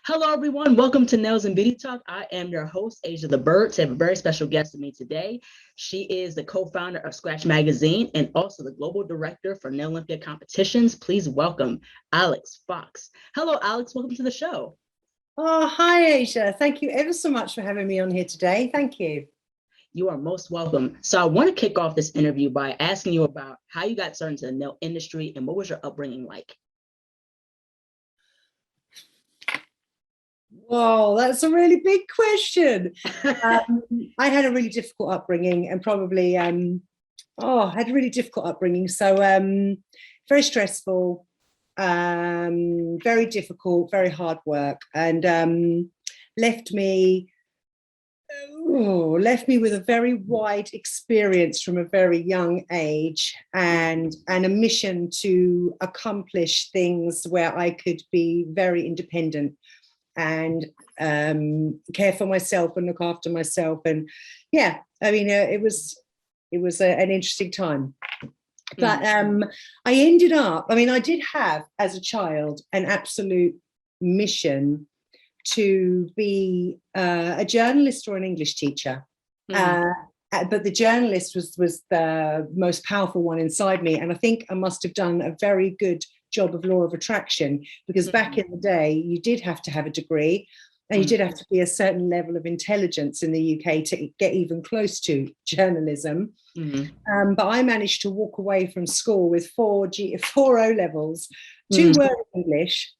Hello, everyone. Welcome to Nails and Beauty Talk. I am your host, Asia the Bird. I have a very special guest with me today. She is the co-founder of Scratch Magazine and also the global director for Nailympia Competitions. Please welcome Alex Fox. Hello, Alex. Welcome to the show. Oh, hi, Asia. Thank you ever so much for having me on here today. Thank you. You are most welcome. So I want to kick off this interview by asking you about how you got started into the nail industry and what was your upbringing like? Whoa, that's a really big question. I had a really difficult upbringing and probably, I had a really difficult upbringing. So very stressful, very difficult, very hard work, and left me with a very wide experience from a very young age and a mission to accomplish things where I could be very independent and care for myself and look after myself. And yeah, I mean, it was an interesting time. But I ended up, I did have as a child an absolute mission to be a journalist or an English teacher. But the journalist was the most powerful one inside me. And I think I must have done a very good job of law of attraction, because back in the day, you did have to have a degree and you did have to be a certain level of intelligence in the UK to get even close to journalism. But I managed to walk away from school with four O levels. Two were English,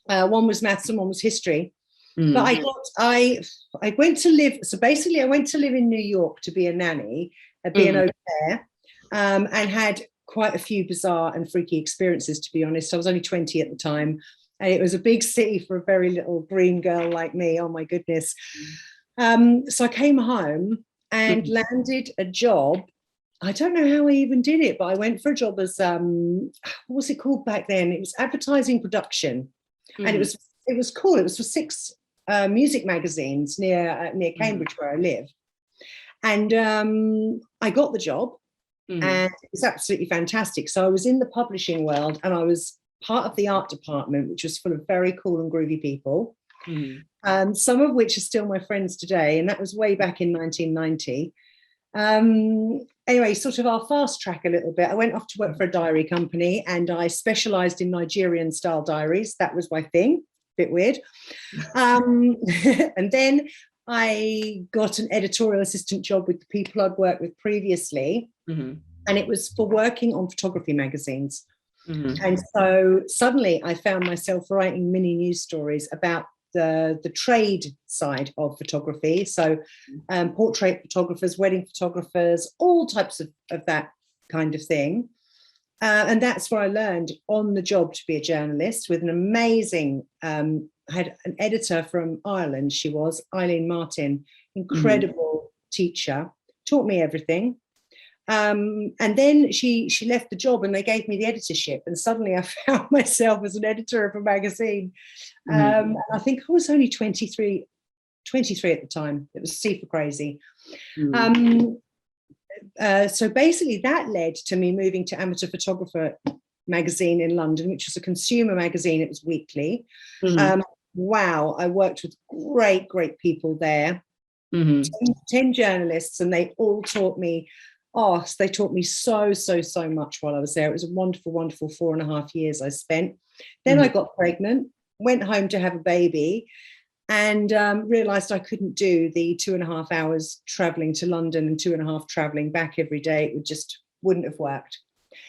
one was maths and one was history. But I went to live, so basically I went to live in New York to be a nanny, be an au pair, and had quite a few bizarre and freaky experiences, to be honest. I was only 20 at the time, and it was a big city for a very little green girl like me. Oh my goodness. So I came home and landed a job. I don't know how I even did it, but I went for a job as, what was it called back then? It was advertising production. And it was cool. It was for 6 music magazines near Cambridge, where I live. And I got the job. And it was absolutely fantastic. So I was in the publishing world and I was part of the art department, which was full of very cool and groovy people, some of which are still my friends today. And that was way back in 1990. Anyway, sort of I'll fast track a little bit. I went off to work for a diary company and I specialized in Nigerian style diaries. That was my thing. Bit weird. And then I got an editorial assistant job with the people I'd worked with previously. And it was for working on photography magazines. And so suddenly I found myself writing mini news stories about the trade side of photography. So portrait photographers, wedding photographers, all types of that kind of thing. And that's where I learned on the job to be a journalist with an amazing, I had an editor from Ireland, she was, Eileen Martin, incredible teacher, taught me everything. And then she left the job and they gave me the editorship. And suddenly I found myself as an editor of a magazine. And I think I was only 23 at the time. It was super crazy. So basically that led to me moving to Amateur Photographer magazine in London, which was a consumer magazine. It was weekly. Wow, I worked with great people there. 10 journalists, and they all taught me. They taught me so much while I was there. It was a wonderful 4.5 years I spent. Then I got pregnant, went home to have a baby, and realized I couldn't do the 2.5 hours traveling to London and 2.5 traveling back every day. It wouldn't have worked.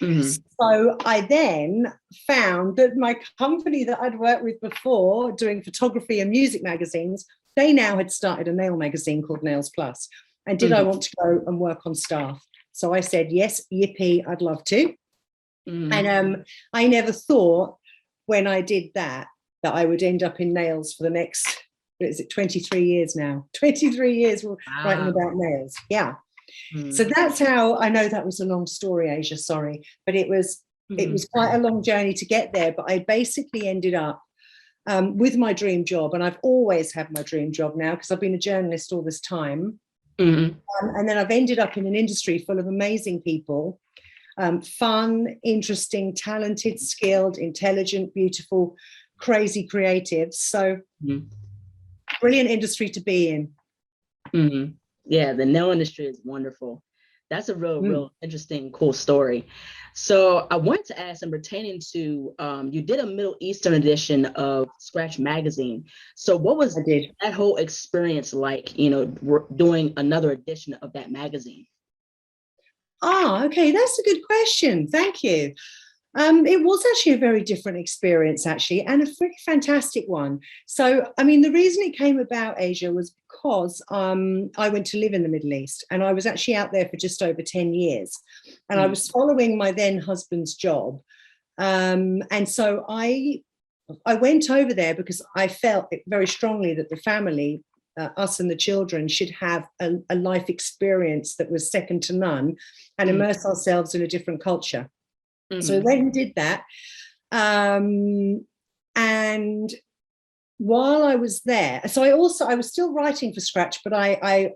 So I then found that my company that I'd worked with before doing photography and music magazines, they now had started a nail magazine called Nails Plus. And did I want to go and work on staff? So I said, yes, yippee, I'd love to. And I never thought when I did that I would end up in nails for the next, 23 years now? 23 years writing about nails. Yeah. So that's how, I know that was a long story, Asia, sorry, but it was quite a long journey to get there. But I basically ended up with my dream job, and I've always had my dream job now because I've been a journalist all this time. And then I've ended up in an industry full of amazing people, fun, interesting, talented, skilled, intelligent, beautiful, crazy creatives. So Mhm. brilliant industry to be in. Hmm. Yeah, the nail industry is wonderful. That's a real interesting, cool story. So I wanted to ask, and pertaining to, you did a Middle Eastern edition of Scratch Magazine. So what was I did. that whole experience like, doing another edition of that magazine? Okay, that's a good question. Thank you. It was actually a very different experience, actually, and a pretty fantastic one. So, I mean, the reason it came about, Asia, was because I went to live in the Middle East, and I was actually out there for just over 10 years. And I was following my then husband's job. And so I went over there because I felt very strongly that the family, us and the children, should have a life experience that was second to none and immerse ourselves in a different culture. So we went and did that. And while I was there, so I was still writing for Scratch, but I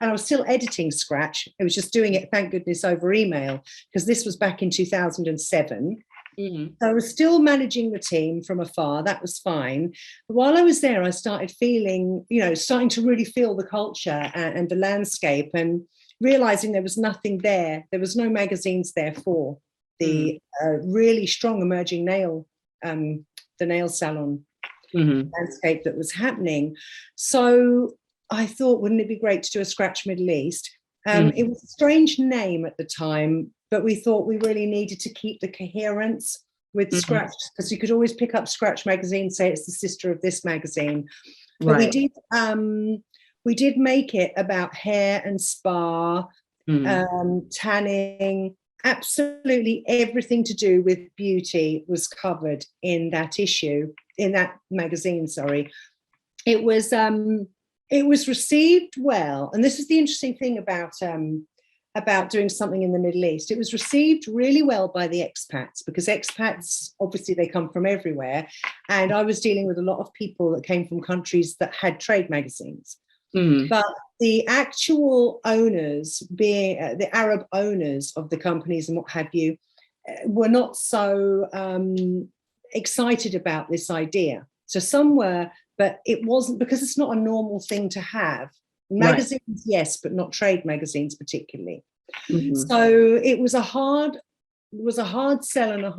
was still editing Scratch. I was just doing it, thank goodness, over email, because this was back in 2007. So I was still managing the team from afar. That was fine. But while I was there, I started feeling, starting to really feel the culture and the landscape, and realizing there was nothing there. There was no magazines there for the really strong emerging the nail salon landscape that was happening. So I thought, wouldn't it be great to do a Scratch Middle East? It was a strange name at the time, but we thought we really needed to keep the coherence with Scratch, because you could always pick up Scratch magazine, say it's the sister of this magazine. But we did make it about hair and spa, tanning. Absolutely everything to do with beauty was covered in that issue, in that magazine, sorry. It was received well, and this is the interesting thing about doing something in the Middle East. It was received really well by the expats, because expats, obviously they come from everywhere, and I was dealing with a lot of people that came from countries that had trade magazines. But the actual owners, being the Arab owners of the companies and what have you, were not so excited about this idea. So some were, but it wasn't, because it's not a normal thing to have. Magazines, yes, but not trade magazines particularly. So it was a hard sell and a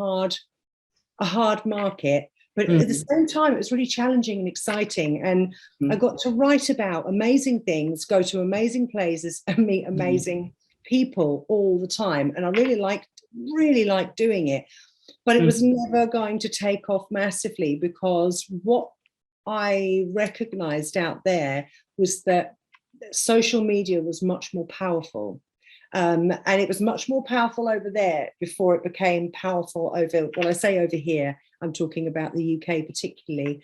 hard market. But at the same time, it was really challenging and exciting. And I got to write about amazing things, go to amazing places, and meet amazing people all the time. And I really liked doing it. But it was never going to take off massively, because what I recognized out there was that social media was much more powerful. And it was much more powerful over there before it became powerful over, well, I say over here, I'm talking about the UK particularly.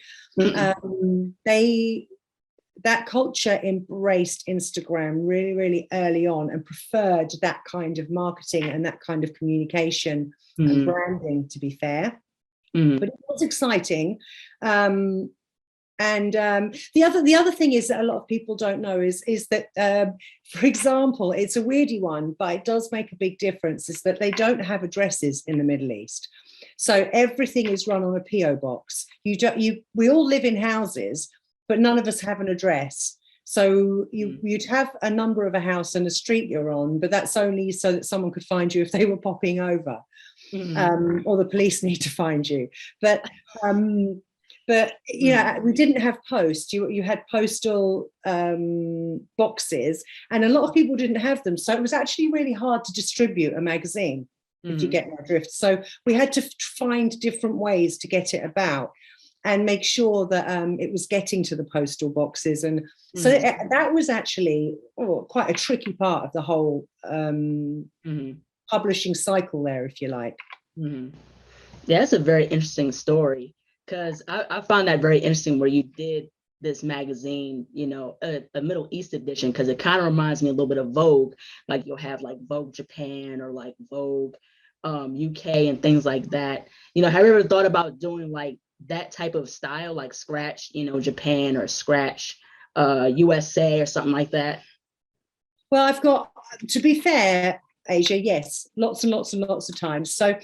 That culture embraced Instagram really, really early on, and preferred that kind of marketing and that kind of communication and branding, to be fair. But it was exciting. And the other thing is that a lot of people don't know is that, for example, it's a weirdy one, but it does make a big difference, is that they don't have addresses in the Middle East. So everything is run on a PO box. We all live in houses, but none of us have an address. So you'd have a number of a house and a street you're on, but that's only so that someone could find you if they were popping over, or the police need to find you. But we didn't have post. You had postal boxes, and a lot of people didn't have them. So it was actually really hard to distribute a magazine, if you get my drift. So we had to find different ways to get it about and make sure that it was getting to the postal boxes. And so that was actually quite a tricky part of the whole publishing cycle there, if you like. Yeah, that's a very interesting story, because I found that very interesting where you did this magazine, a Middle East edition, because it kind of reminds me a little bit of Vogue. Like you'll have like Vogue Japan or like Vogue UK and things like that. Have you ever thought about doing like that type of style, like Scratch, Japan, or Scratch USA or something like that? Well, to be fair, Asia, yes, lots and lots and lots of times. So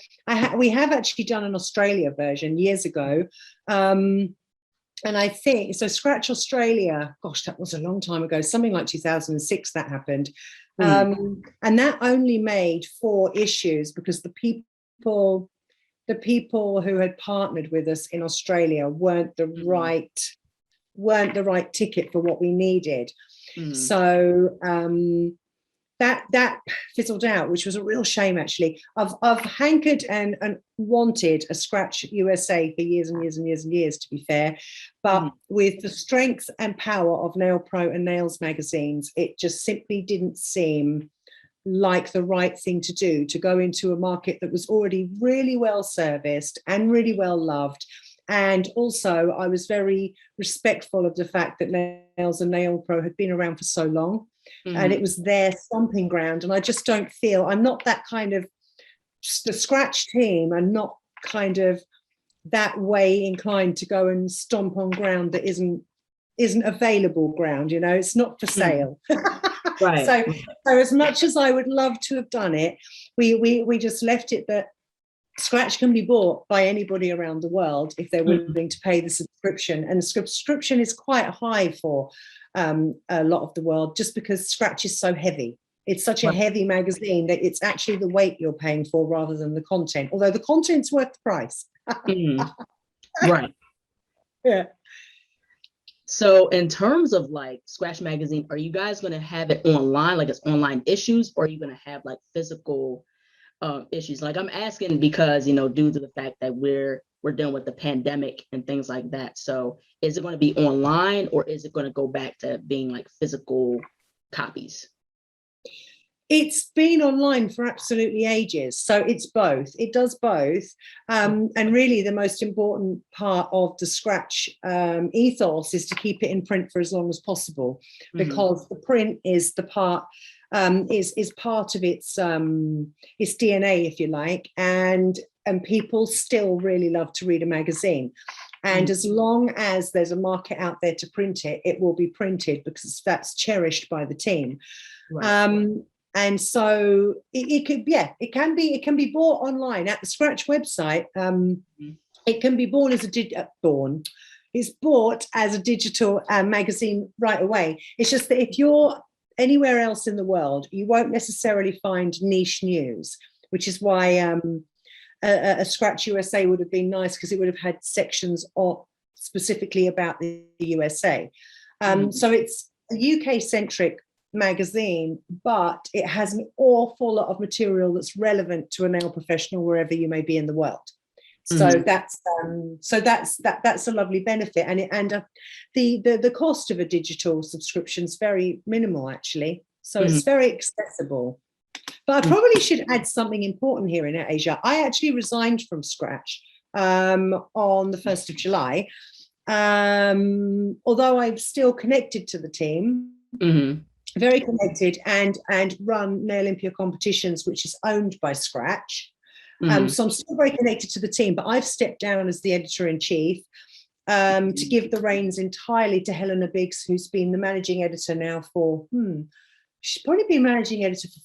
we have actually done an Australia version years ago. And I think, so Scratch Australia, gosh, that was a long time ago, something like 2006 that happened. And that only made 4 issues because the people who had partnered with us in Australia weren't the right ticket for what we needed. So that fizzled out, which was a real shame, actually. I've hankered and wanted a Scratch USA for years and years and years and years, to be fair. But with the strength and power of Nail Pro and Nails magazines, it just simply didn't seem like the right thing to do, to go into a market that was already really well serviced and really well loved. And also, I was very respectful of the fact that Nails and Nail Pro had been around for so long, and it was their stomping ground. And I just don't feel, I'm not that kind of, the Scratch team are not kind of that way inclined to go and stomp on ground that isn't available ground, you know, it's not for sale. Right. So as much as I would love to have done it, we just left it that Scratch can be bought by anybody around the world if they're willing to pay the subscription. And the subscription is quite high for a lot of the world, just because Scratch is so heavy. It's such a heavy magazine that it's actually the weight you're paying for rather than the content, although the content's worth the price. Right. Yeah. So in terms of like Scratch magazine, are you guys going to have it online, like it's online issues, or are you going to have like physical issues? Like I'm asking because, you know, due to the fact that we're dealing with the pandemic and things like that. So is it going to be online, or is it going to go back to being like physical copies? It's been online for absolutely ages. So it's both. It does both. And really the most important part of the Scratch ethos is to keep it in print for as long as possible, because the print is the part, is part of its DNA, if you like, and people still really love to read a magazine. And as long as there's a market out there to print it, it will be printed because that's cherished by the team. Right. And so it can be bought online at the Scratch website. It can be it's bought as a digital magazine right away. It's just that if you're anywhere else in the world, you won't necessarily find niche news, which is why a Scratch USA would have been nice, because it would have had sections specifically about the USA. So it's a UK-centric magazine, but it has an awful lot of material that's relevant to a nail professional wherever you may be in the world. So that's a lovely benefit, and the cost of a digital subscription is very minimal, actually. So it's very accessible. But I probably should add something important here in Asia. I actually resigned from Scratch on the 1st of July, although I'm still connected to the team. Very connected, and run Nailympia Competitions, which is owned by Scratch. So I'm still very connected to the team, but I've stepped down as the editor-in-chief to give the reins entirely to Helena Biggs, who's been the managing editor now for, she's probably been managing editor for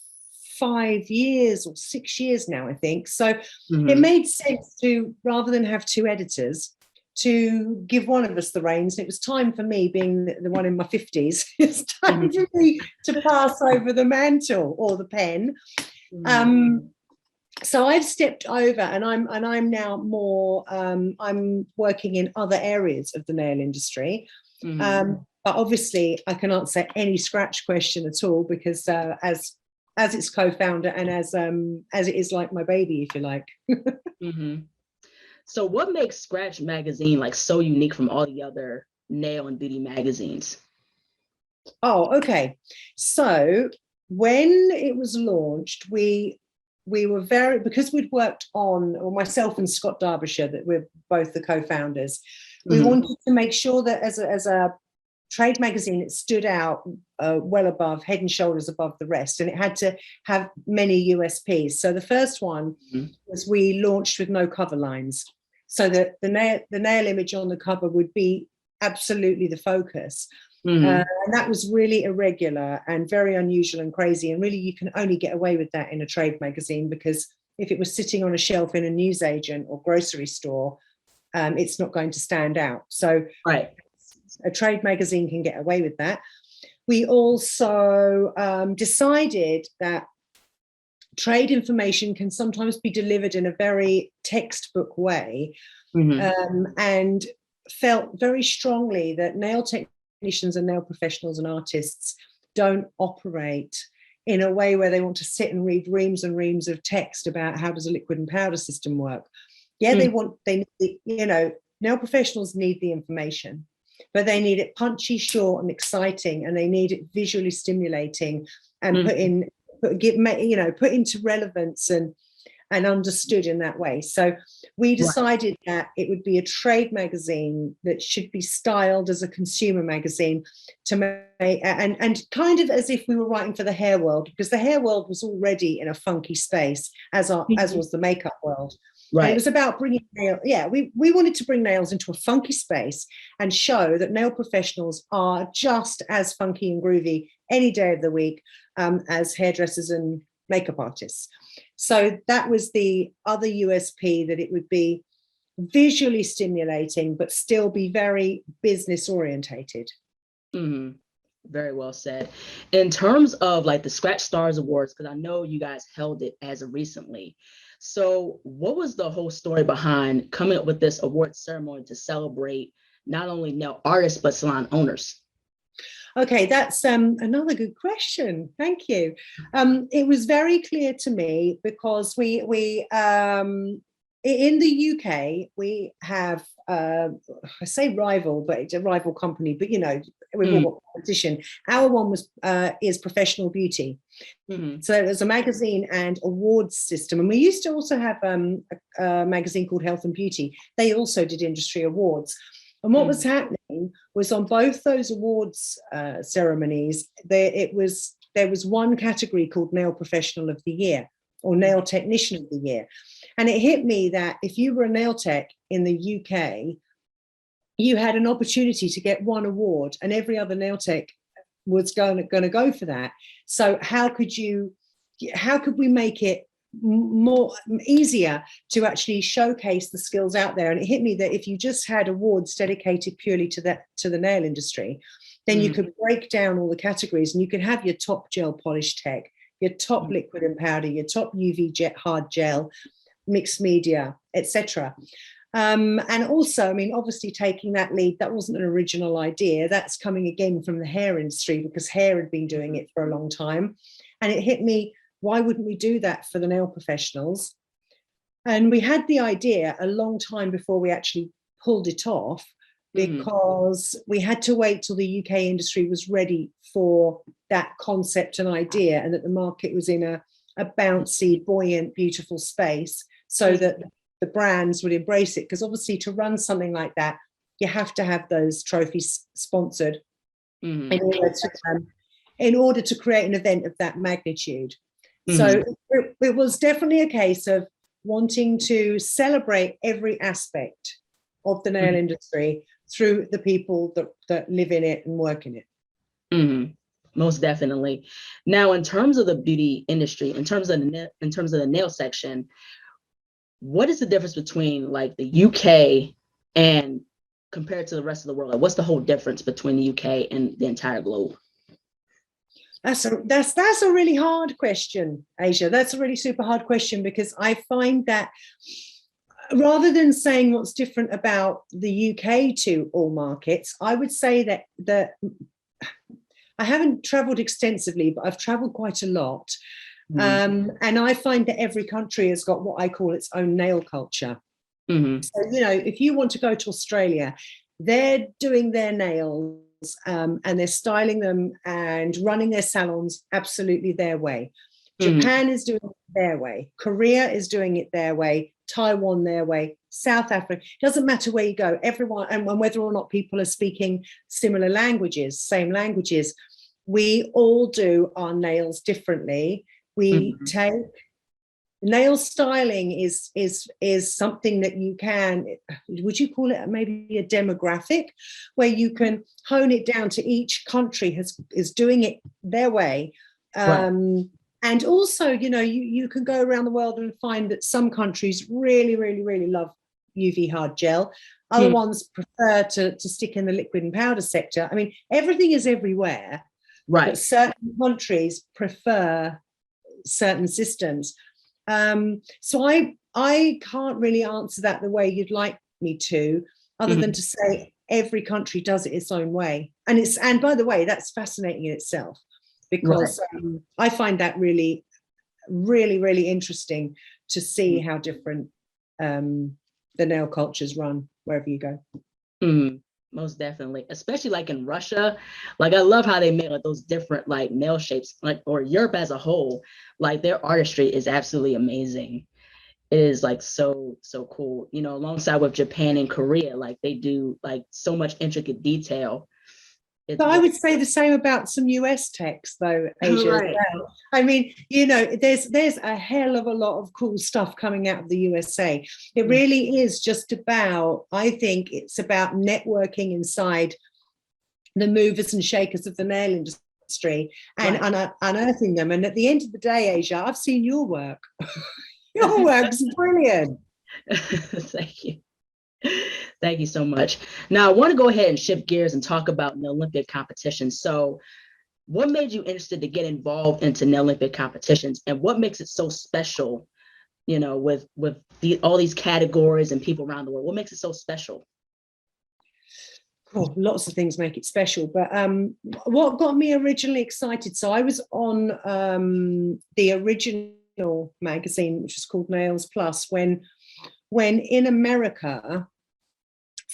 5 years or 6 years now, I think. So it made sense to, rather than have 2 editors, to give one of us the reins. And it was time for me, being the one in my 50s, it's time for me to pass over the mantle or the pen. So I've stepped over, and I'm now more, I'm working in other areas of the nail industry. But obviously I can answer any Scratch question at all, because as its co-founder and as it is like my baby, if you like. So what makes Scratch magazine like so unique from all the other nail and beauty magazines? Oh, okay. So when it was launched, we were because we'd worked on, or myself and Scott Derbyshire, that we're both the co-founders, we wanted to make sure that as a trade magazine, it stood out well above, head and shoulders above the rest, and it had to have many USPs. So the first one was we launched with no cover lines, so that the nail image on the cover would be absolutely the focus. Mhm. And that was really irregular and very unusual and crazy. And really, you can only get away with that in a trade magazine, because if it was sitting on a shelf in a newsagent or grocery store, it's not going to stand out. So Right. a trade magazine can get away with that. We also decided that trade information can sometimes be delivered in a very textbook way, and felt very strongly that nail technicians and nail professionals and artists don't operate in a way where they want to sit and read reams and reams of text about how does a liquid and powder system work. Yeah, nail professionals need the information, but they need it punchy, short, and exciting, and they need it visually stimulating and put into relevance and understood in that way. So we decided that it would be a trade magazine that should be styled as a consumer magazine to make, and kind of as if we were writing for the hair world, because the hair world was already in a funky space, as was the makeup world. Right. And it was about bringing we wanted to bring nails into a funky space and show that nail professionals are just as funky and groovy any day of the week as hairdressers and makeup artists. So that was the other USP, that it would be visually stimulating, but still be very business orientated. Mm-hmm. Very well said. In terms of like the Scratch Stars Awards, because I know you guys held it as of recently. So what was the whole story behind coming up with this award ceremony to celebrate not only nail artists, but salon owners? Okay, that's another good question. Thank you. It was very clear to me because we in the UK, we have, I say rival, but it's a rival company, but we've all got competition. Our one is Professional Beauty. So it was a magazine and awards system. And we used to also have a magazine called Health and Beauty. They also did industry awards. And what was happening was, on both those awards ceremonies, there was one category called Nail Professional of the Year or Nail Technician of the Year. And it hit me that if you were a nail tech in the UK, you had an opportunity to get one award, and every other nail tech was going to go for that. So how could we make it more easier to actually showcase the skills out there? And it hit me that if you just had awards dedicated purely to the nail industry, then you could break down all the categories, and you could have your top gel polish tech, your top liquid and powder, your top UV jet hard gel, mixed media, etc. And also, I mean, obviously taking that lead, that wasn't an original idea. That's coming again from the hair industry, because hair had been doing it for a long time. And it hit me, why wouldn't we do that for the nail professionals? And we had the idea a long time before we actually pulled it off, because we had to wait till the UK industry was ready for that concept and idea, and that the market was in a bouncy, buoyant, beautiful space, so that the brands would embrace it. Because obviously, to run something like that, you have to have those trophies sponsored in order to create an event of that magnitude. So it was definitely a case of wanting to celebrate every aspect of the nail industry through the people that live in it and work in it. Most definitely. Now, in terms of the beauty industry, in terms of the nail section, what is the difference between like the UK and compared to the rest of the world? Like, what's the whole difference between the UK and the entire globe? That's a really hard question, Asia. That's a really super hard question, because I find that rather than saying what's different about the UK to all markets, I would say that I haven't traveled extensively, but I've traveled quite a lot. And I find that every country has got what I call its own nail culture. So, if you want to go to Australia, they're doing their nails and they're styling them and running their salons absolutely their way. Japan is doing it their way. Korea is doing it their way. Taiwan their way. South Africa. It doesn't matter where you go. Everyone, and whether or not people are speaking similar languages, same languages, we all do our nails differently. We take nail styling is something that you can, would you call it maybe a demographic, where you can hone it down to each country is doing it their way. Right. And also, you know, you can go around the world and find that some countries really, really, really love UV hard gel. Other ones prefer to stick in the liquid and powder sector. I mean, everything is everywhere, Right. but certain countries prefer certain systems. So I can't really answer that the way you'd like me to, other than to say every country does it its own way. And by the way, that's fascinating in itself, because I find that really, really, really interesting to see how different the nail cultures run wherever you go. Most definitely, especially like in Russia. Like, I love how they make like those different like nail shapes, like, or Europe as a whole. Like, their artistry is absolutely amazing. It is like so cool, you know, alongside with Japan and Korea. Like, they do like so much intricate detail. But I would say the same about some US techs, though, Asia, as well. I mean, you know, there's a hell of a lot of cool stuff coming out of the USA. It really is just about, I think it's about networking inside the movers and shakers of the nail industry and unearthing them. And at the end of the day, Asia, I've seen your work. Your work's brilliant. Thank you. Thank you so much. Now, I want to go ahead and shift gears and talk about Nailympia competitions. So, what made you interested to get involved into Nailympia competitions, and what makes it so special, you know, with all these categories and people around the world? What makes it so special? Oh, lots of things make it special, but what got me originally excited, so I was on the original magazine, which was called Nails Plus, when in America,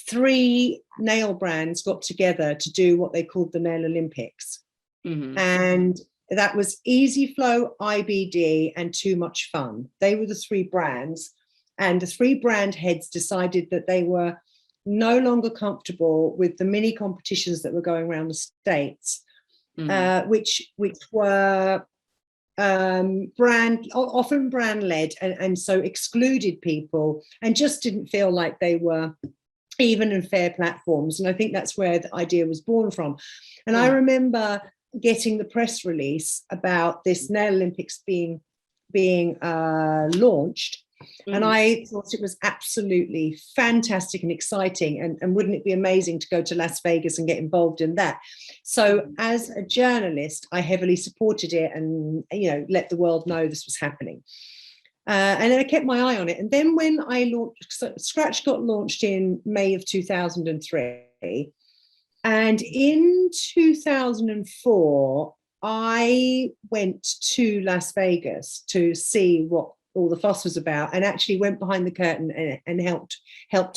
3 nail brands got together to do what they called the Nail Olympics. And that was Easy Flow, IBD, and Too Much Fun. They were the 3 brands. And the 3 brand heads decided that they were no longer comfortable with the mini competitions that were going around the States, which were often brand led, and so excluded people and just didn't feel like they were even in fair platforms. And I think that's where the idea was born from. And I remember getting the press release about this Nail Olympics being launched. And I thought it was absolutely fantastic and exciting. And wouldn't it be amazing to go to Las Vegas and get involved in that? So as a journalist, I heavily supported it and, you know, let the world know this was happening. And then I kept my eye on it. And then when I launched, Scratch got launched in May of 2003. And in 2004, I went to Las Vegas to see what all the fuss was about, and actually went behind the curtain and helped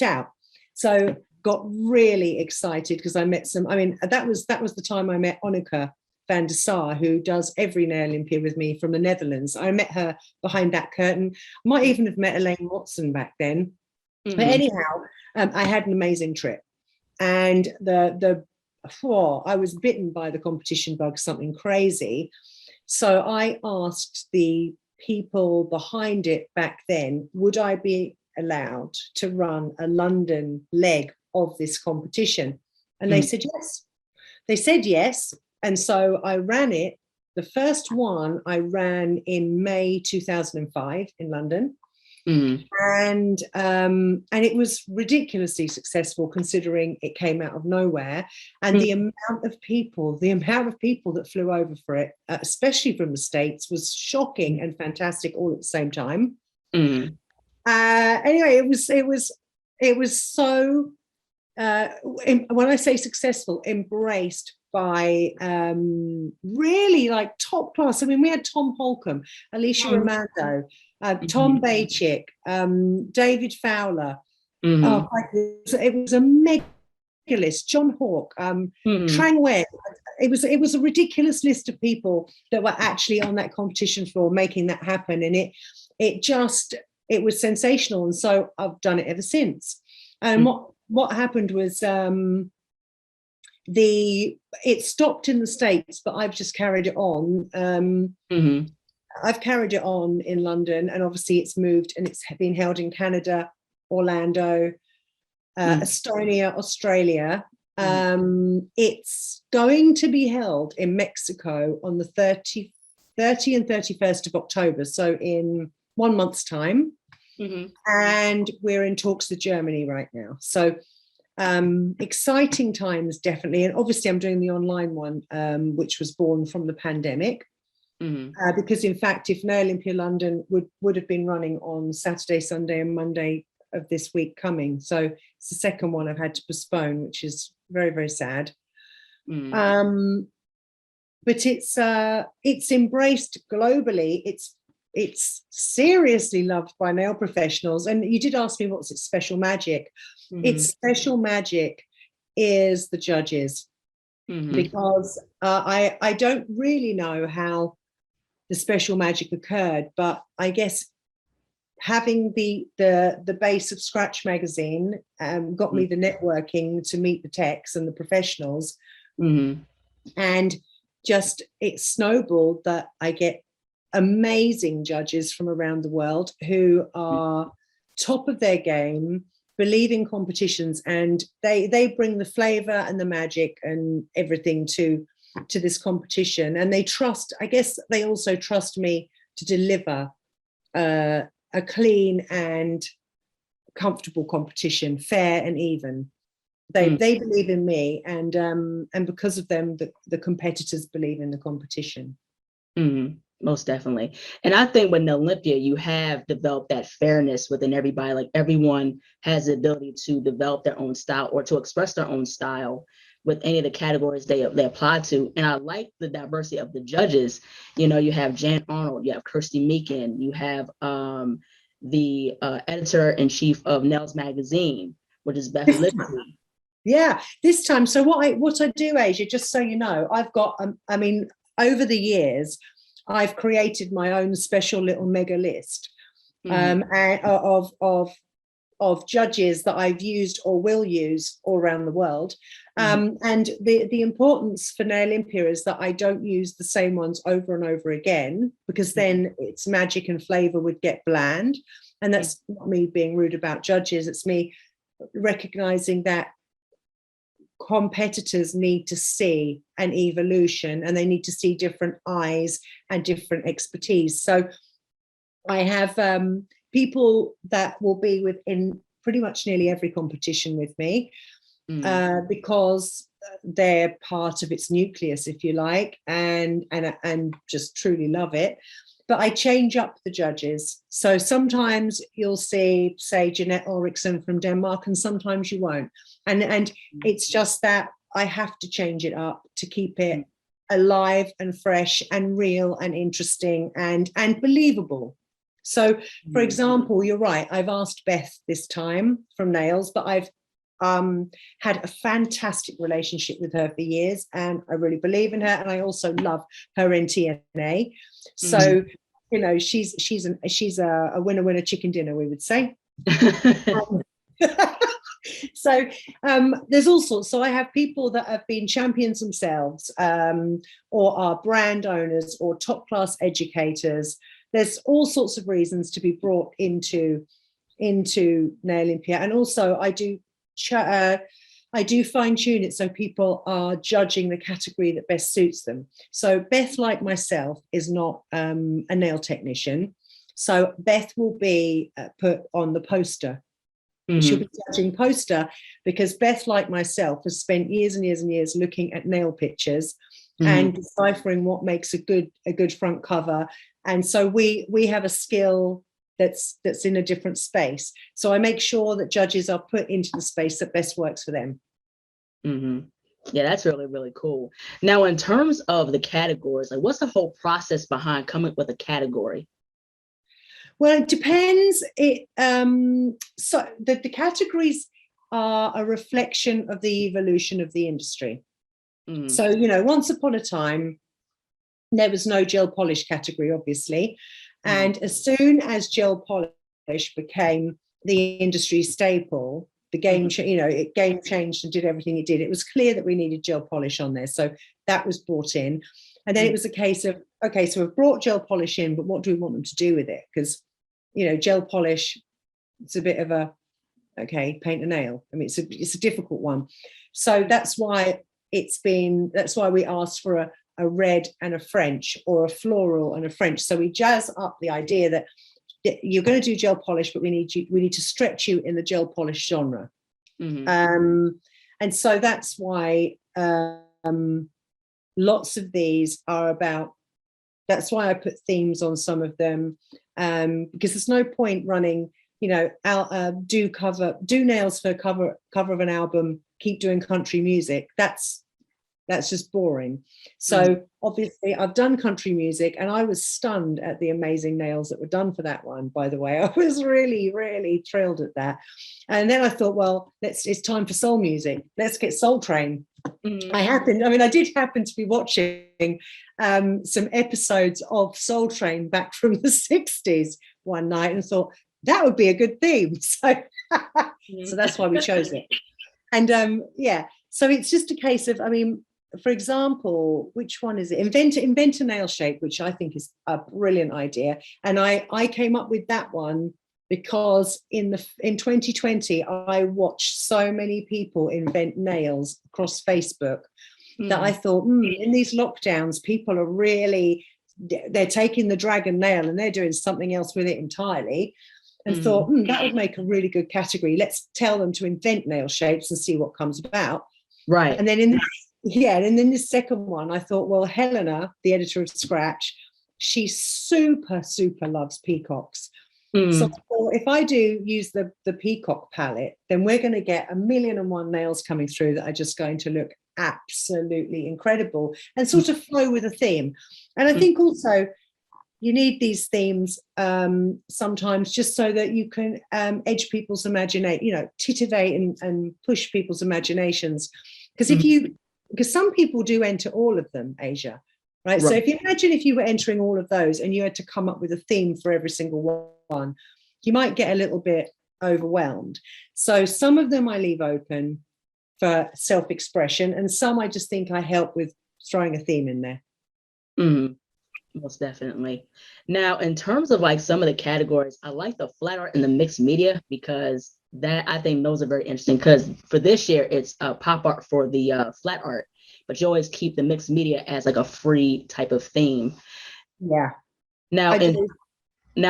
out. So got really excited because I met some, I mean, that was the time I met Anneke van der Sar, who does every Nailympia with me from the Netherlands. I met her behind that curtain. Might even have met Elaine Watson back then. But anyhow, I had an amazing trip. And I was bitten by the competition bug, something crazy. So I asked the people behind it back then, would I be allowed to run a London leg of this competition? And they said yes. They said yes. And so I ran it. The first one I ran in May 2005 in London. And it was ridiculously successful considering it came out of nowhere. And the amount of people that flew over for it, especially from the States, was shocking and fantastic all at the same time. Anyway, it was so, when I say successful, embraced by really like top class. I mean, we had Tom Holcomb, Alicia Romando, Tom Bajcik, David Fowler. Oh, it was a mega list. John Hawke, Trang Wen. It was a ridiculous list of people that were actually on that competition floor making that happen, and it was sensational. And so I've done it ever since. And what happened was it stopped in the States, but I've just carried it on. I've carried it on in London, and obviously it's moved and it's been held in Canada, Orlando, Estonia, Australia. It's going to be held in Mexico on the 30 and 31st of October, so in 1 month's time. And we're in talks with Germany right now. So exciting times, definitely. And obviously I'm doing the online one, which was born from the pandemic. Because in fact, if Nailympia London would have been running on Saturday, Sunday and Monday of this week coming. So it's the second one I've had to postpone, which is very, very sad. But it's embraced globally. It's seriously loved by nail professionals. And you did ask me what's its special magic. Its special magic is the judges, because I don't really know how the special magic occurred, but I guess having the base of Scratch magazine got me the networking to meet the techs and the professionals, and just it snowballed that I get amazing judges from around the world who are top of their game, believe in competitions, and they bring the flavor and the magic and everything to this competition. And they trust, I guess they also trust me to deliver a clean and comfortable competition, fair and even. They believe in me, and because of them, the competitors believe in the competition. Most definitely. And I think with Nailympia, you have developed that fairness within everybody. Like everyone has the ability to develop their own style or to express their own style with any of the categories they apply to. And I like the diversity of the judges. You know, you have Jan Arnold, you have Kirsty Meakin, you have the editor-in-chief of Nails Magazine, which is Beth Lipsey. Yeah, this time. So what I do, Asia, just so you know, I've got, I mean, over the years, I've created my own special little mega list of judges that I've used or will use all around the world. And the importance for Nailympia is that I don't use the same ones over and over again, because then its magic and flavor would get bland. And that's not me being rude about judges. It's me recognizing that competitors need to see an evolution, and they need to see different eyes and different expertise. So I have people that will be within pretty much nearly every competition with me, because they're part of its nucleus, if you like, and just truly love it. But I change up the judges. So sometimes you'll see, say, Jeanette Ulrichsen from Denmark, and sometimes you won't. And it's just that I have to change it up to keep it alive and fresh and real and interesting and believable. So, for example, you're right, I've asked Beth this time from Nails, but I've had a fantastic relationship with her for years, and I really believe in her, and I also love her NTNA. So, you know, she's a winner chicken dinner, we would say. So there's all sorts. So I have people that have been champions themselves, or are brand owners or top class educators. There's all sorts of reasons to be brought into Nailympia. And also I do fine tune it so people are judging the category that best suits them. So Beth, like myself, is not a nail technician. So Beth will be put on the poster. She'll be judging poster, because Beth, like myself, has spent years and years and years looking at nail pictures and deciphering what makes a good front cover. And so we have a skill that's in a different space. So I make sure that judges are put into the space that best works for them. Yeah, that's really, really cool. Now, in terms of the categories, like what's the whole process behind coming up with a category? Well, it depends. So the categories are a reflection of the evolution of the industry. So, you know, once upon a time, there was no gel polish category, obviously. And as soon as gel polish became the industry staple, the game, it game changed and did everything it did. It was clear that we needed gel polish on there. So that was brought in. And then it was a case of, okay, so we've brought gel polish in, but what do we want them to do with it? Because, gel polish, it's a bit of a, okay, paint a nail. I mean, it's a difficult one. So that's why we asked for a red and a French, or a floral and a French. So we jazz up the idea that you're going to do gel polish, but we need to stretch you in the gel polish genre. And so that's why lots of these are about, that's why I put themes on some of them, because there's no point running, do nails for cover of an album, keep doing country music. That's just boring. So obviously I've done country music, and I was stunned at the amazing nails that were done for that one, by the way. I was really, really thrilled at that. And then I thought, well, it's time for soul music. Let's get Soul Train. I did happen to be watching some episodes of Soul Train back from the 60s one night and thought that would be a good theme. So that's why we chose it. And so it's just a case of, for example, which one is it? Invent a nail shape, which I think is a brilliant idea. And I came up with that one because in 2020, I watched so many people invent nails across Facebook that I thought, in these lockdowns, people are really, they're taking the dragon nail and they're doing something else with it entirely. And thought, that would make a really good category. Let's tell them to invent nail shapes and see what comes about. Right. And then in this second one, I thought, well, Helena, the editor of Scratch, she super, super loves peacocks. So if I do use the peacock palette, then we're going to get 1,000,001 nails coming through that are just going to look absolutely incredible and sort of flow with a theme. And I think also you need these themes sometimes just so that you can edge people's imagination, titivate and push people's imaginations. Because some people do enter all of them, Asia, right? So if you were entering all of those and you had to come up with a theme for every single one, you might get a little bit overwhelmed. So some of them I leave open for self-expression, and some I just think I help with throwing a theme in there. Most definitely. Now, in terms of like some of the categories, I like the flat art and the mixed media, because I think those are very interesting, because for this year it's pop art for the flat art, but you always keep the mixed media as like a free type of theme. Yeah. Now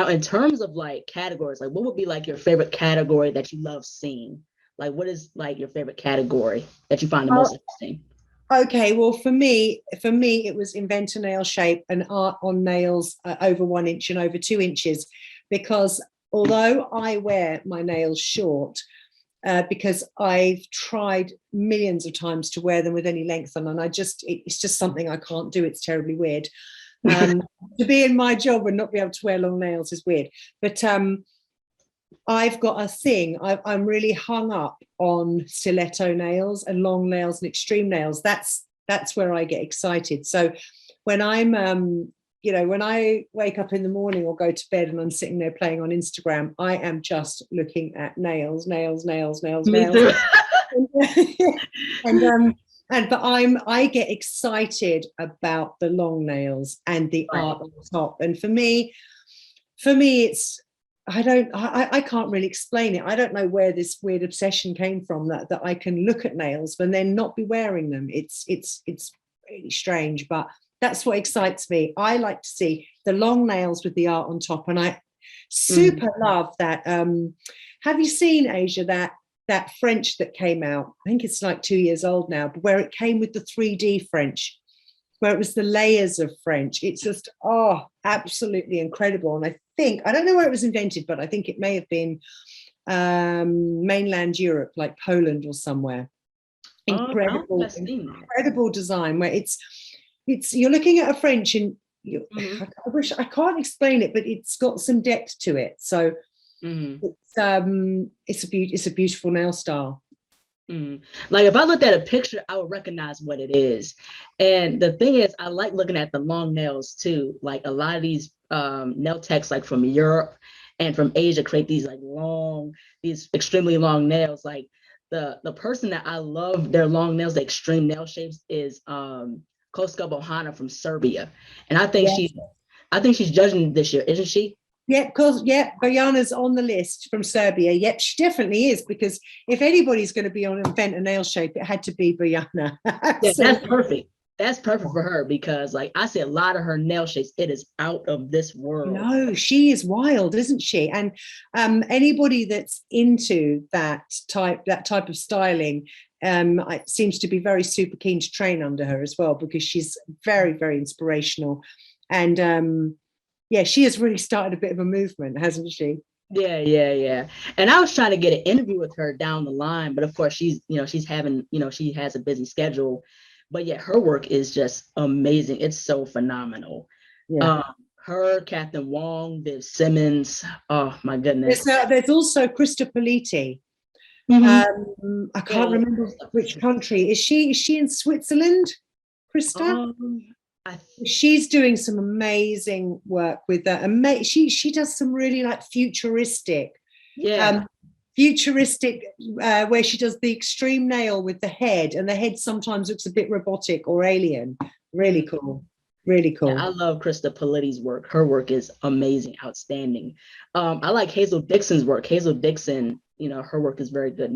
in terms of like categories, like what would be like your favorite category that you love seeing? Like what is like your favorite category that you find the most interesting? Okay, well, for me, it was invent a nail shape and art on nails over 1 inch and over 2 inches, because although I wear my nails short, because I've tried millions of times to wear them with any length on, and it's just something I can't do. It's terribly weird. To be in my job and not be able to wear long nails is weird. But I've got a thing. I'm really hung up on stiletto nails and long nails and extreme nails. That's where I get excited. So when I'm, when I wake up in the morning or go to bed and I'm sitting there playing on Instagram, I am just looking at nails. Me too. But I get excited about the long nails and the art on top. And for me, it's, I can't really explain it. I don't know where this weird obsession came from that I can look at nails but then not be wearing them. It's really strange, but that's what excites me. I like to see the long nails with the art on top, and I super love that. Have you seen, Asia, that French that came out? I think it's like 2 years old now, but where it came with the 3D French, where it was the layers of French. It's just, absolutely incredible. And I don't know where it was invented, but I think it may have been mainland Europe, like Poland or somewhere. Incredible design, where it's you're looking at a French and I can't explain it, but it's got some depth to it. So it's a beautiful nail style. Like if I looked at a picture, I would recognize what it is. And the thing is, I like looking at the long nails too. Like a lot of these nail techs, like from Europe and from Asia create these like these extremely long nails. Like the person that I love their long nails, the extreme nail shapes, is Koska Bohana from Serbia. And Yes. I think she's judging this year, isn't she? Yeah, because Bojana's on the list from Serbia. Yep, she definitely is, because if anybody's going to be on invent a nail shape, it had to be Bojana. Yeah, that's perfect. That's perfect for her because, like, I see a lot of her nail shapes. It is out of this world. No, she is wild, isn't she? And anybody that's into that type of styling seems to be very super keen to train under her as well, because she's very, very inspirational. And yeah, she has really started a bit of a movement, hasn't she? Yeah. And I was trying to get an interview with her down the line, but of course she's having, she has a busy schedule. But yeah, her work is just amazing. It's so phenomenal. Yeah. Her, Catherine Wong, Viv Simmons. Oh my goodness. There's also Krista Politi. I can't remember which country. Is she in Switzerland, Krista? She's doing some amazing work with that. She does some really like futuristic, where she does the extreme nail with the head, and the head sometimes looks a bit robotic or alien. Really cool. Really cool. Yeah, I love Krista Politi's work. Her work is amazing, outstanding. I like Hazel Dixon's work. Hazel Dixon, her work is very good.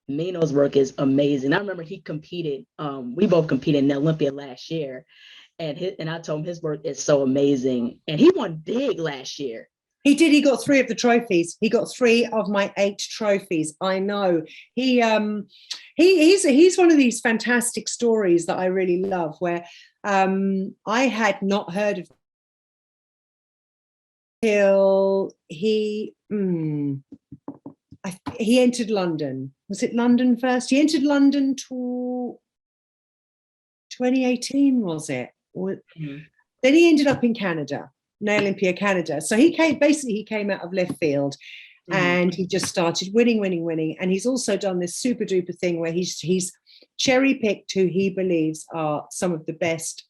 Mino's work is amazing. I remember he competed. We both competed in Nailympia last year, and I told him his work is so amazing. And he won big last year. He did. He got 3 of the trophies. He got 3 of my 8 trophies. I know. He's one of these fantastic stories that I really love, where I had not heard of till he entered London. Was it London first? He entered London to 2018, was it? Then he ended up in Canada, Nailympia Canada. So he came out of left field, and he just started winning. And he's also done this super duper thing where he's cherry picked who he believes are some of the best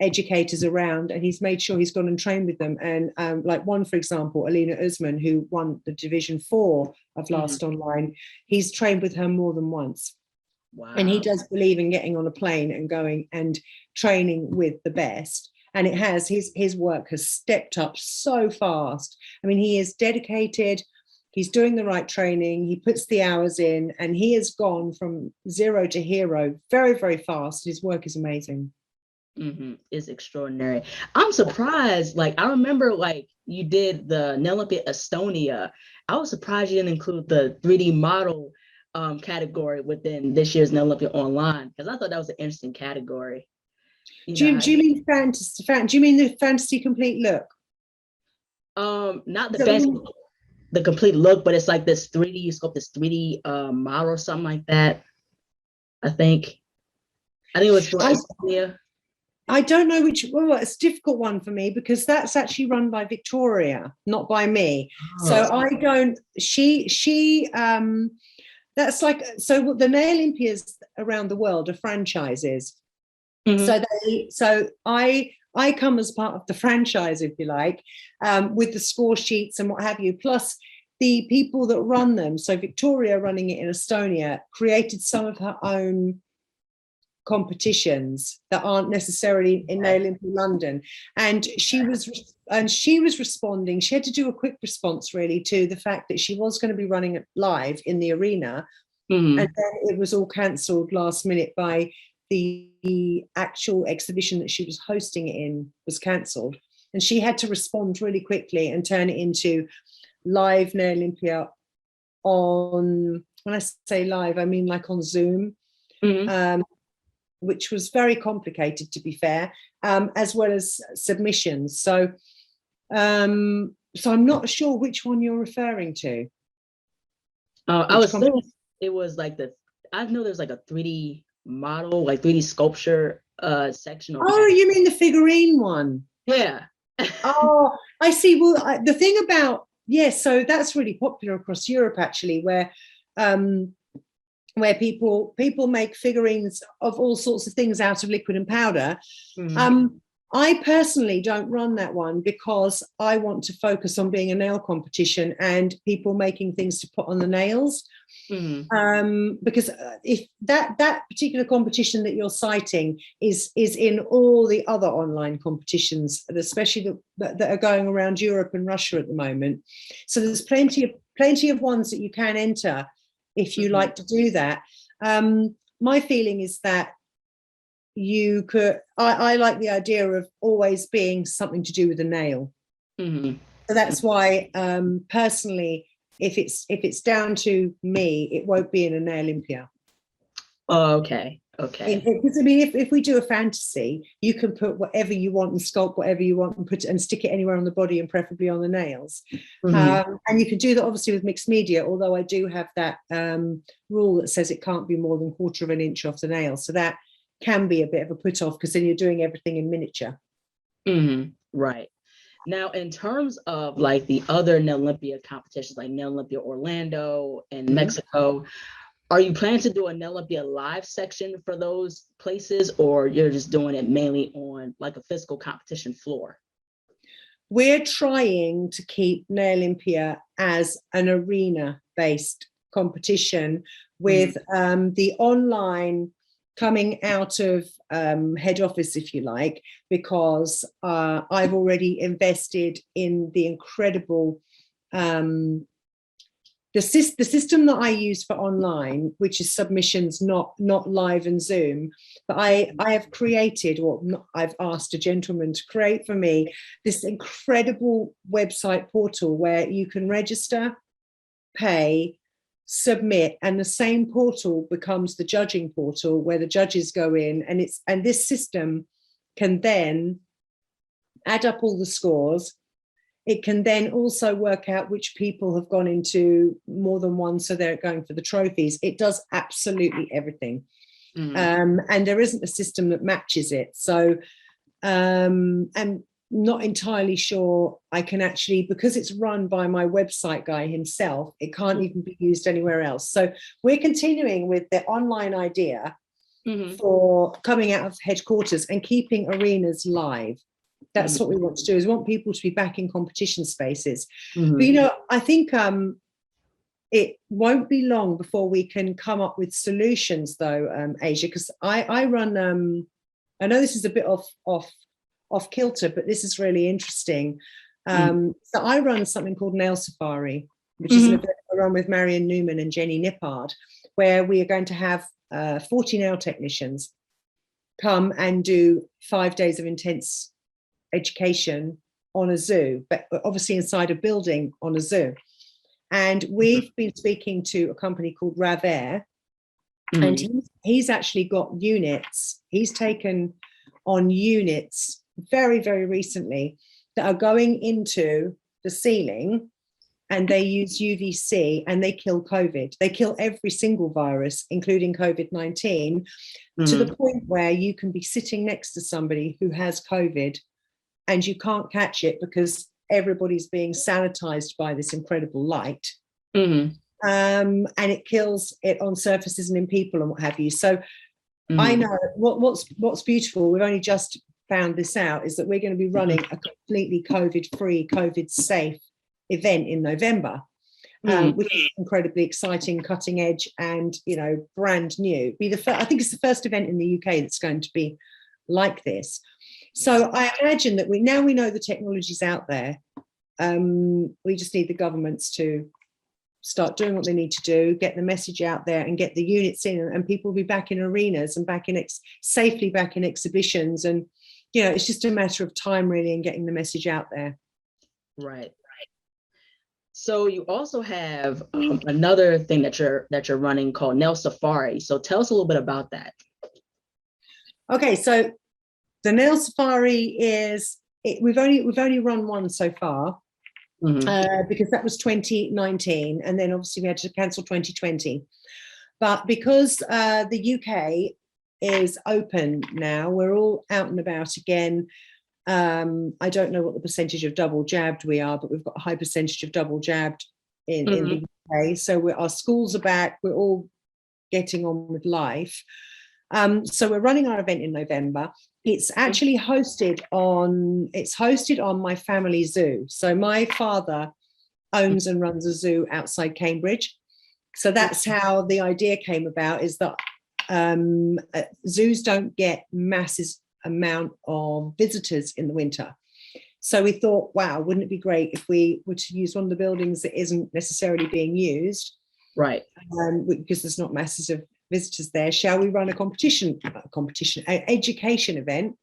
educators around, and he's made sure he's gone and trained with them. And like one, for example, Alina Usman, who won the Division 4 of Last Online, he's trained with her more than once. Wow. And he does believe in getting on a plane and going and training with the best. And it has, his work has stepped up so fast. I mean, he is dedicated, he's doing the right training, he puts the hours in, and he has gone from 0 to hero very, very fast. His work is amazing. It's extraordinary. I'm surprised. Like, I remember, like, you did the Nailympia Estonia. I was surprised you didn't include the 3D model category within this year's Nailympia Online, because I thought that was an interesting category. Do you mean fantasy? Do you mean the fantasy complete look? Not the fantasy, the complete look, but it's like this 3D sculpt, this 3D model or something like that. I think it was for Estonia. I don't know which. Well, it's a difficult one for me because that's actually run by Victoria, not by me. So I don't. That's like, so the Nailympias around the world are franchises. So I come as part of the franchise, if you like, with the score sheets and what have you. Plus, the people that run them. So Victoria, running it in Estonia, created some of her own competitions that aren't necessarily in Nailympia London, and she was responding. She had to do a quick response really to the fact that she was going to be running it live in the arena, and then it was all cancelled last minute by the actual exhibition that she was hosting it in was cancelled, and she had to respond really quickly and turn it into live Nailympia on. When I say live, I mean like on Zoom. Which was very complicated, to be fair, as well as submissions. So I'm not sure which one you're referring to. I was thinking it was like I know there's like a 3D model, like 3D sculpture section. Oh, you mean the figurine one? Yeah. Oh, I see. Well, the thing about, yes, so that's really popular across Europe, actually, where people make figurines of all sorts of things out of liquid and powder. I personally don't run that one because I want to focus on being a nail competition and people making things to put on the nails. Because if that particular competition that you're citing is in all the other online competitions, especially that are going around Europe and Russia at the moment. So there's plenty of ones that you can enter if you like to do that. My feeling is that you could, I like the idea of always being something to do with a nail. So that's why personally, if it's down to me, it won't be in a Nailympia. Oh, okay. Because I mean, if we do a fantasy, you can put whatever you want and sculpt whatever you want and put and stick it anywhere on the body and preferably on the nails. And you can do that obviously with mixed media, although I do have that rule that says it can't be more than 1/4 of an inch off the nail. So that can be a bit of a put off because then you're doing everything in miniature. Right. Now, in terms of like the other Nailympia competitions, like Nailympia Orlando and Mexico, are you planning to do a Nailympia live section for those places, or you're just doing it mainly on like a physical competition floor? We're trying to keep Nailympia as an arena-based competition with the online coming out of head office, if you like, because I've already invested in the incredible the system that I use for online, which is submissions, not live and Zoom, but I have created, or I've asked a gentleman to create for me this incredible website portal where you can register, pay, submit, and the same portal becomes the judging portal where the judges go in, and this system can then add up all the scores. It can then also work out which people have gone into more than one, so they're going for the trophies. It does absolutely everything. And there isn't a system that matches it. So I'm not entirely sure I can actually, because it's run by my website guy himself, it can't even be used anywhere else. So we're continuing with the online idea for coming out of headquarters and keeping arenas live. That's what we want to do, is want people to be back in competition spaces. But, you know, I think it won't be long before we can come up with solutions, though, Asia, because I run, I know this is a bit off kilter, but this is really interesting. So I run something called Nail Safari, which is an event I run with Marion Newman and Jenny Nippard, where we are going to have 40 nail technicians come and do 5 days of intense education on a zoo, but obviously inside a building on a zoo. And we've been speaking to a company called Ravair, and he's actually got units. He's taken on units very, very recently that are going into the ceiling, and they use UVC and they kill COVID. They kill every single virus, including COVID-19, to the point where you can be sitting next to somebody who has COVID and you can't catch it because everybody's being sanitized by this incredible light. And it kills it on surfaces and in people and what have you. So I know what's beautiful, we've only just found this out, is that we're going to be running a completely COVID-free, COVID-safe event in November, which is incredibly exciting, cutting edge, and, you know, brand new. I think it's the first event in the UK that's going to be like this. So I imagine that we know the technology's out there. We just need the governments to start doing what they need to do, get the message out there and get the units in, and people will be back in arenas and back in safely back in exhibitions. And, you know, it's just a matter of time really, and getting the message out there. Right. So you also have another thing that you're running called Nail Safari. So tell us a little bit about that. Okay, so the Nail Safari is, we've only run one so far, because that was 2019, and then obviously we had to cancel 2020. But because the UK is open now, we're all out and about again. I don't know what the percentage of double jabbed we are, but we've got a high percentage of double jabbed in the UK. So our schools are back. We're all getting on with life. So we're running our event in November. It's actually hosted on my family zoo. So my father owns and runs a zoo outside Cambridge. So that's how the idea came about, is that zoos don't get massive amount of visitors in the winter. So we thought, wow, wouldn't it be great if we were to use one of the buildings that isn't necessarily being used? Right. Because there's not massive visitors there. Shall we run an education event?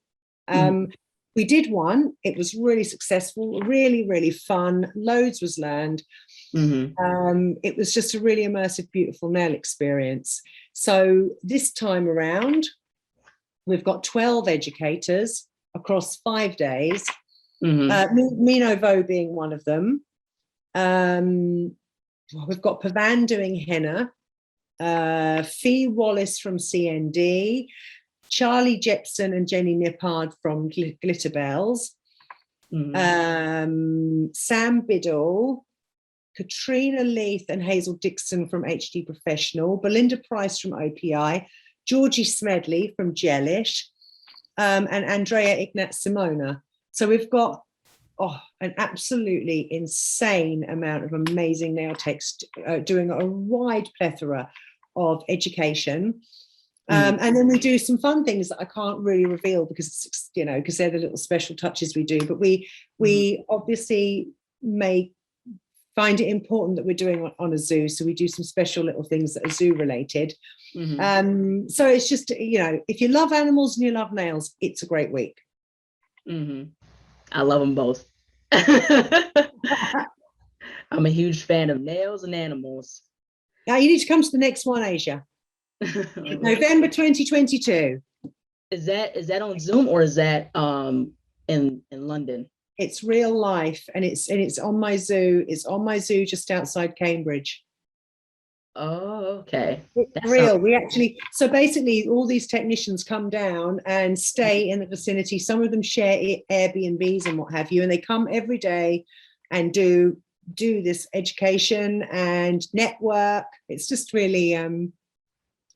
We did one. It was really successful, really, really fun. Loads was learned. It was just a really immersive, beautiful nail experience. So this time around, we've got 12 educators across 5 days. Minovo being one of them. We've got Pavan doing henna, Fee Wallace from CND, Charlie Jepson and Jenny Nippard from Glitter Bells, Sam Biddle, Katrina Leith and Hazel Dixon from HD Professional, Belinda Price from OPI, Georgie Smedley from Jellish, and Andrea Ignat Simona. So we've got an absolutely insane amount of amazing nail techs doing a wide plethora of education. And then we do some fun things that I can't really reveal because it's, because they're the little special touches we do. But we obviously may find it important that we're doing on a zoo. So we do some special little things that are zoo related. So it's just, if you love animals and you love nails, it's a great week. I love them both. I'm a huge fan of nails and animals. Now you need to come to the next one, Asia. November 2022. Is that on Zoom or is that in London? It's real life, and it's on my zoo. It's on my zoo just outside Cambridge. Oh, okay. It's real. So basically all these technicians come down and stay in the vicinity. Some of them share Airbnbs and what have you, and they come every day and do this education and network. It's just really,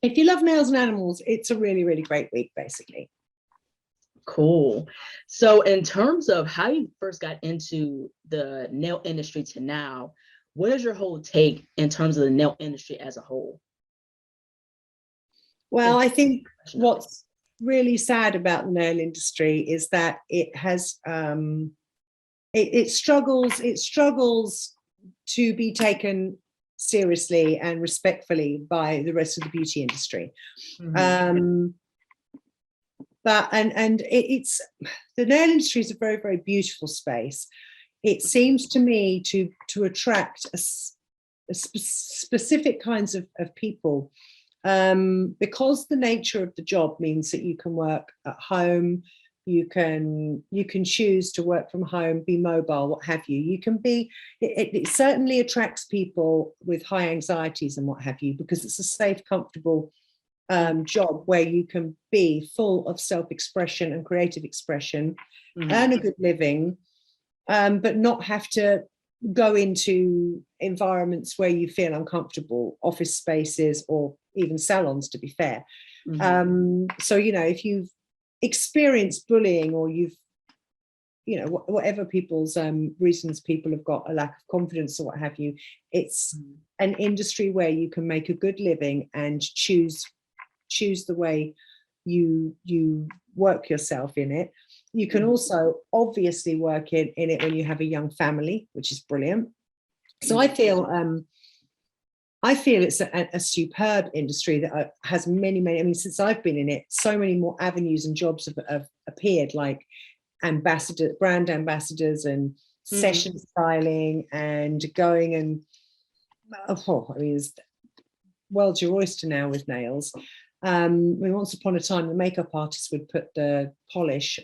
if you love nails and animals, it's a really, really great week, basically. Cool. So in terms of how you first got into the nail industry to now, what is your whole take in terms of the nail industry as a whole? Well, I think what's really sad about the nail industry is that it has it struggles to be taken seriously and respectfully by the rest of the beauty industry. But it's the nail industry is a very, very beautiful space. It seems to me to attract a specific kinds of people, because the nature of the job means that you can work at home, you can choose to work from home, be mobile, what have you. You can be. It certainly attracts people with high anxieties and what have you, because it's a safe, comfortable job where you can be full of self-expression and creative expression, earn a good living, but not have to go into environments where you feel uncomfortable, office spaces or even salons, to be fair. So, if you've experienced bullying or you've, whatever people's reasons people have got a lack of confidence or what have you, it's an industry where you can make a good living and choose the way you work yourself in it. You can also obviously work in it when you have a young family, which is brilliant. So I feel it's a superb industry that has many, since I've been in it, so many more avenues and jobs have appeared, like brand ambassadors and session styling and going and, it's world's your oyster now with nails. Once upon a time, the makeup artist would put the polish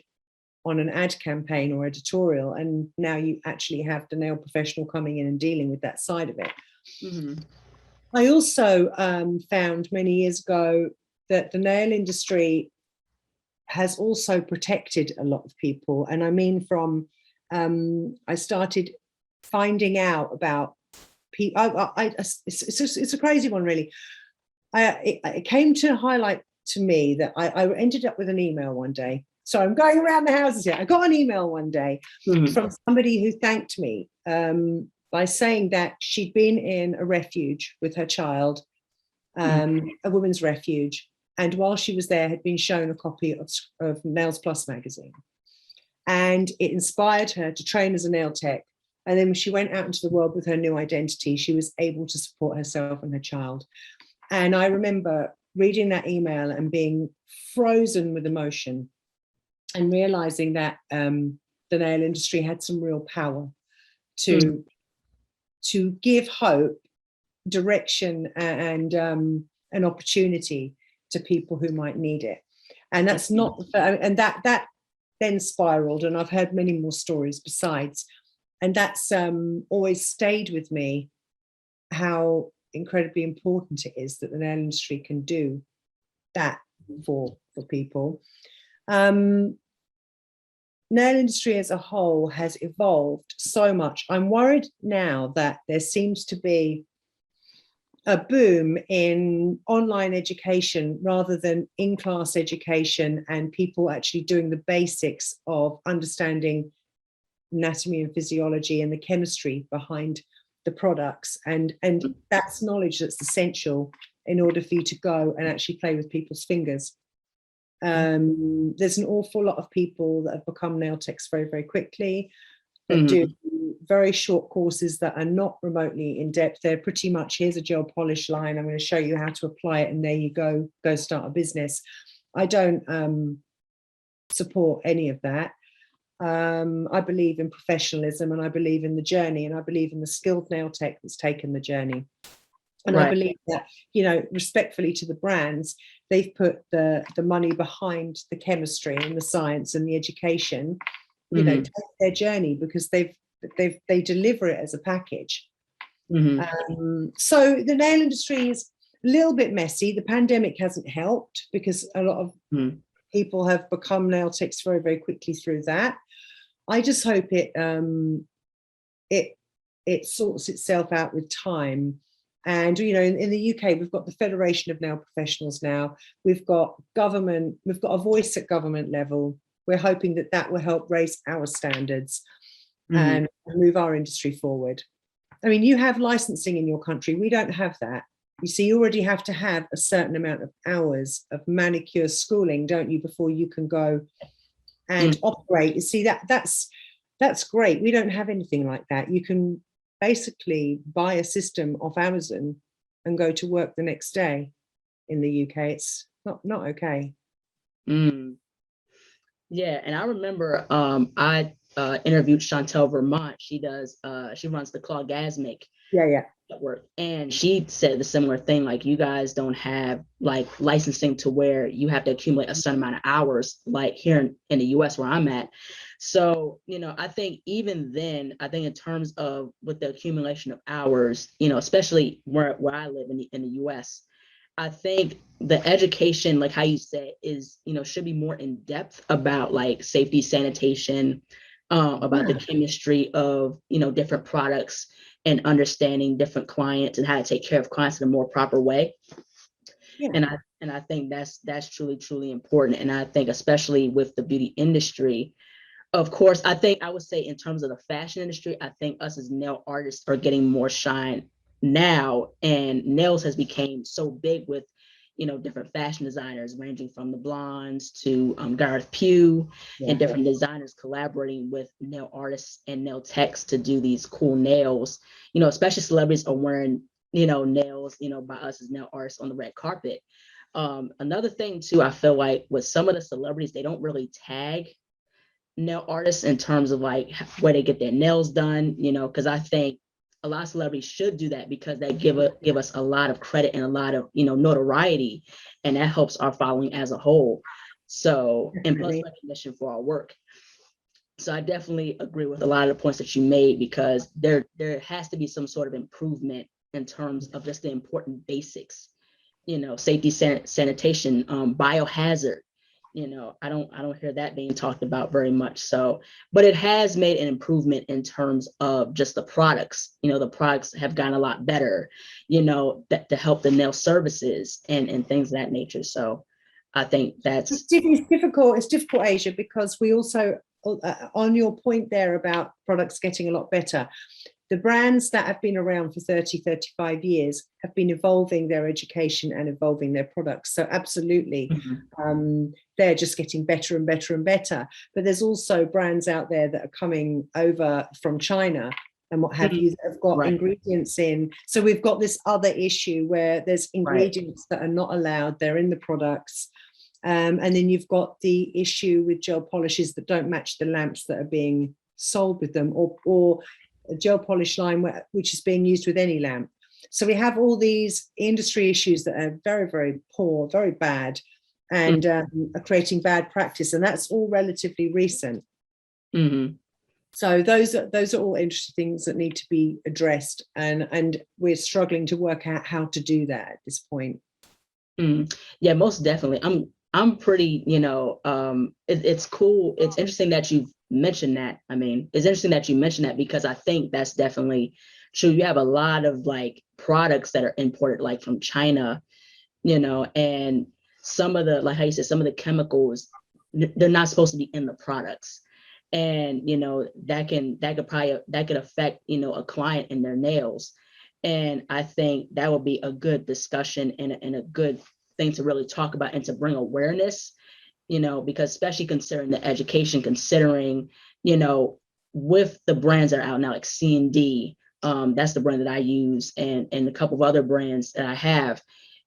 on an ad campaign or editorial, and now you actually have the nail professional coming in and dealing with that side of it. I also found many years ago that the nail industry has also protected a lot of people, and I mean from I started finding out about people. It's a crazy one, really. It came to highlight to me that I ended up with an email one day. So I'm going around the houses here. I got an email one day from somebody who thanked me by saying that she'd been in a refuge with her child, a women's refuge, and while she was there had been shown a copy of Nails Plus magazine. And it inspired her to train as a nail tech. And then when she went out into the world with her new identity, she was able to support herself and her child. And I remember reading that email and being frozen with emotion and realizing that the nail industry had some real power to give hope, direction, and an opportunity to people who might need it. And that's not, and that then spiraled, and I've heard many more stories besides. And that's always stayed with me, how incredibly important it is that the nail industry can do that for people. Nail industry as a whole has evolved so much. I'm worried now that there seems to be a boom in online education rather than in-class education, and people actually doing the basics of understanding anatomy and physiology and the chemistry behind the products. And that's knowledge that's essential in order for you to go and actually play with people's fingers. There's an awful lot of people that have become nail techs very, very quickly, that do very short courses that are not remotely in depth. They're pretty much, here's a gel polish line, I'm going to show you how to apply it, and there you go start a business. I don't support any of that. I believe in professionalism, and I believe in the journey, and I believe in the skilled nail tech that's taken the journey. And I believe that, you know, respectfully to the brands, they've put the money behind the chemistry and the science and the education, you know, take their journey, because they deliver it as a package. So the nail industry is a little bit messy. The pandemic hasn't helped, because a lot of people have become nail techs very, very quickly through that. I just hope it sorts itself out with time. And, you know, in the UK, we've got the Federation of Nail Professionals now. We've got government, we've got a voice at government level. We're hoping that that will help raise our standards and move our industry forward. I mean, you have licensing in your country. We don't have that. You see, you already have to have a certain amount of hours of manicure schooling, don't you, before you can go and operate. You see, that's great. We don't have anything like that. You can basically buy a system off Amazon and go to work the next day. In the UK, it's not okay. Yeah, and I remember I interviewed Chantel Vermont. She runs the Clawgasmic network, and she said the similar thing, like, you guys don't have like licensing to where you have to accumulate a certain amount of hours like here in the US where I'm at. So, you know, I think even then, I think in terms of with the accumulation of hours, you know, especially where I live in the US, I think the education, like how you said, is, you know, should be more in depth about like safety, sanitation, about the chemistry of, you know, different products, and understanding different clients and how to take care of clients in a more proper way. And I think that's truly important. And I think especially with the beauty industry, of course, I think I would say in terms of the fashion industry, I think us as nail artists are getting more shine now, and nails has become so big with, you know, different fashion designers ranging from the Blondes to Gareth Pugh, and different designers collaborating with nail artists and nail techs to do these cool nails. You know, especially celebrities are wearing, you know, nails, you know, by us as nail artists on the red carpet. Another thing too, I feel like with some of the celebrities, they don't really tag nail artists in terms of like where they get their nails done, you know, because I think a lot of celebrities should do that, because they give us a lot of credit and a lot of, you know, notoriety, and that helps our following as a whole. So, and plus recognition for our work. So I definitely agree with a lot of the points that you made, because there has to be some sort of improvement in terms of just the important basics, you know, safety, sanitation, biohazard. You know, I don't hear that being talked about very much. So, but it has made an improvement in terms of just the products. You know, the products have gotten a lot better, you know, that to help the nail services and things of that nature. So I think that's it's difficult. It's difficult, Asia, because we also, on your point there about products getting a lot better, the brands that have been around for 30, 35 years have been evolving their education and evolving their products. So absolutely, they're just getting better and better and better. But there's also brands out there that are coming over from China and what have you, that have got ingredients in. So we've got this other issue where there's ingredients that are not allowed, they're in the products. And then you've got the issue with gel polishes that don't match the lamps that are being sold with them, or a gel polish line which is being used with any lamp. So we have all these industry issues that are very, very poor, very bad, and are creating bad practice. And that's all relatively recent. So those are all interesting things that need to be addressed, and we're struggling to work out how to do that at this point. Yeah, most definitely. I'm pretty, it's cool. It's interesting that you've mentioned that. I mean, it's interesting that you mentioned that, because I think that's definitely true. You have a lot of like products that are imported like from China, and some of the, like how you said, some of the chemicals, they're not supposed to be in the products. And that could affect a client and their nails. And I think that would be a good discussion and a good thing to really talk about and to bring awareness, because especially considering the education, considering with the brands that are out now, like C&D, that's the brand that I use, and a couple of other brands that I have,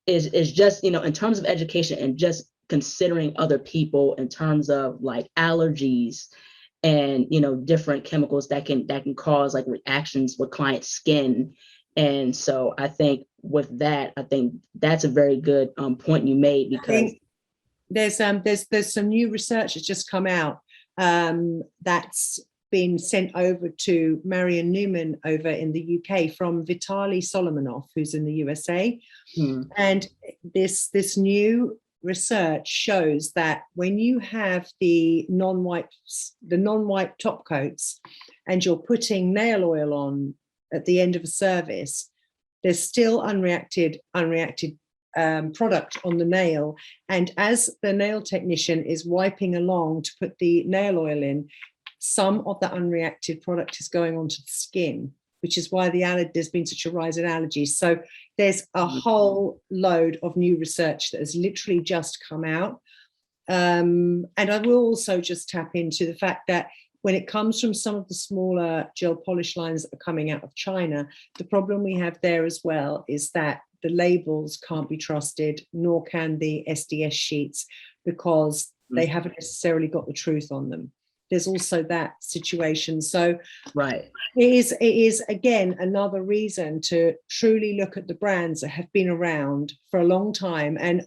is just in terms of education and just considering other people in terms of like allergies and different chemicals that can cause like reactions with client skin. And so I think with that, I think that's a very good point you made, because there's some new research that's just come out that's been sent over to Marion Newman over in the UK from Vitaly Solomonov, who's in the USA. And this new research shows that when you have the non-wipe top coats and you're putting nail oil on at the end of a service, there's still unreacted product on the nail. And as the nail technician is wiping along to put the nail oil in, some of the unreacted product is going onto the skin, which is why there's been such a rise in allergies. So there's a whole load of new research that has literally just come out. And I will also just tap into the fact that when it comes from some of the smaller gel polish lines that are coming out of China, the problem we have there as well is that the labels can't be trusted, nor can the SDS sheets, because they haven't necessarily got the truth on them. There's also that situation. So it is again another reason to truly look at the brands that have been around for a long time, and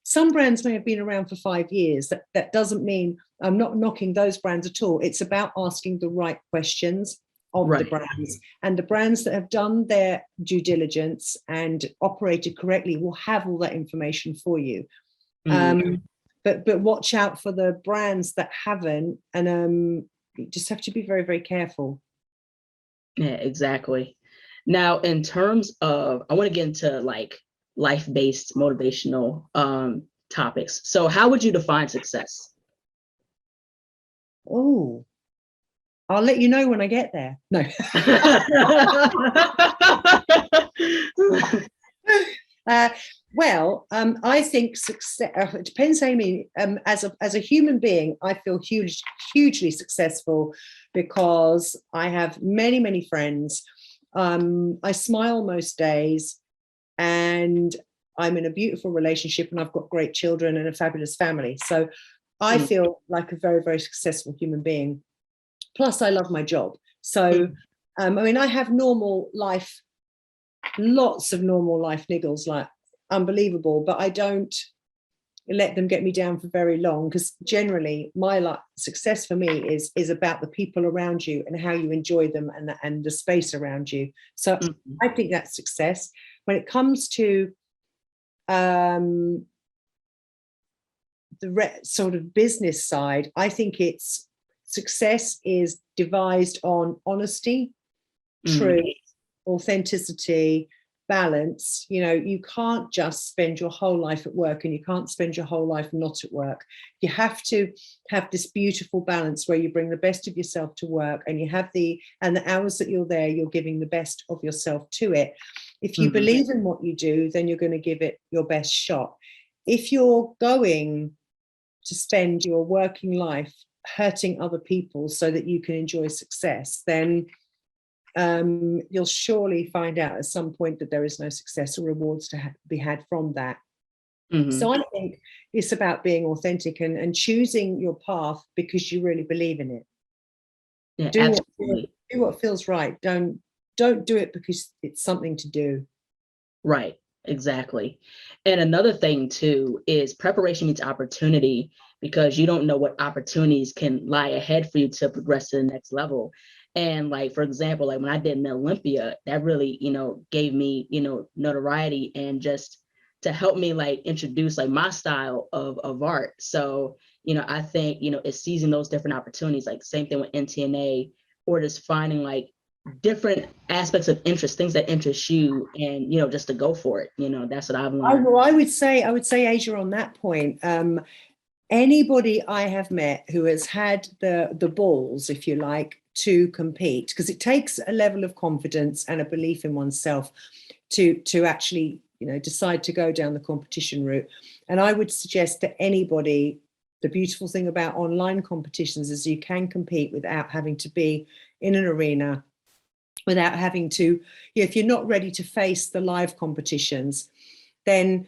some brands may have been around for 5 years. That doesn't mean I'm not knocking those brands at all. It's about asking the right questions of the brands, and the brands that have done their due diligence and operated correctly will have all that information for you. But watch out for the brands that haven't, and you just have to be very, very careful. Yeah, exactly. Now, in terms of, I want to get into like life-based motivational topics. So how would you define success? Oh, I'll let you know when I get there. No. I think success, it depends how you mean. As a human being, I feel hugely successful because I have many, many friends. I smile most days, and I'm in a beautiful relationship, and I've got great children and a fabulous family. So I feel like a very, very successful human being. Plus, I love my job. So, I mean, I have normal life, lots of normal life niggles, like unbelievable, but I don't let them get me down for very long, because generally my success for me is about the people around you and how you enjoy them, and the space around you. So I think that's success. When it comes to the sort of business side, I think it's success is devised on honesty, truth, authenticity, balance. You know, you can't just spend your whole life at work, and you can't spend your whole life not at work. You have to have this beautiful balance where you bring the best of yourself to work, and you have the hours that you're there, you're giving the best of yourself to it. If you believe in what you do, then you're going to give it your best shot. If you're going to spend your working life hurting other people so that you can enjoy success, then you'll surely find out at some point that there is no success or rewards to be had from that. So I think it's about being authentic and choosing your path because you really believe in it. Yeah, Do absolutely. what feels right. Don't do it because it's something to do. Right, exactly. And another thing too is preparation meets opportunity, because you don't know what opportunities can lie ahead for you to progress to the next level. And like, for example, like when I did Nailympia, that really, gave me, notoriety, and just to help me like introduce like my style of art. So, I think, it's seizing those different opportunities, like same thing with NTNA, or just finding like different aspects of interest, things that interest you, and just to go for it. That's what I've learned. I would say, Asia, on that point, anybody I have met who has had the balls, if you like, to compete, because it takes a level of confidence and a belief in oneself to actually decide to go down the competition route. And I would suggest that anybody, the beautiful thing about online competitions is you can compete without having to be in an arena, without having to, if you're not ready to face the live competitions, then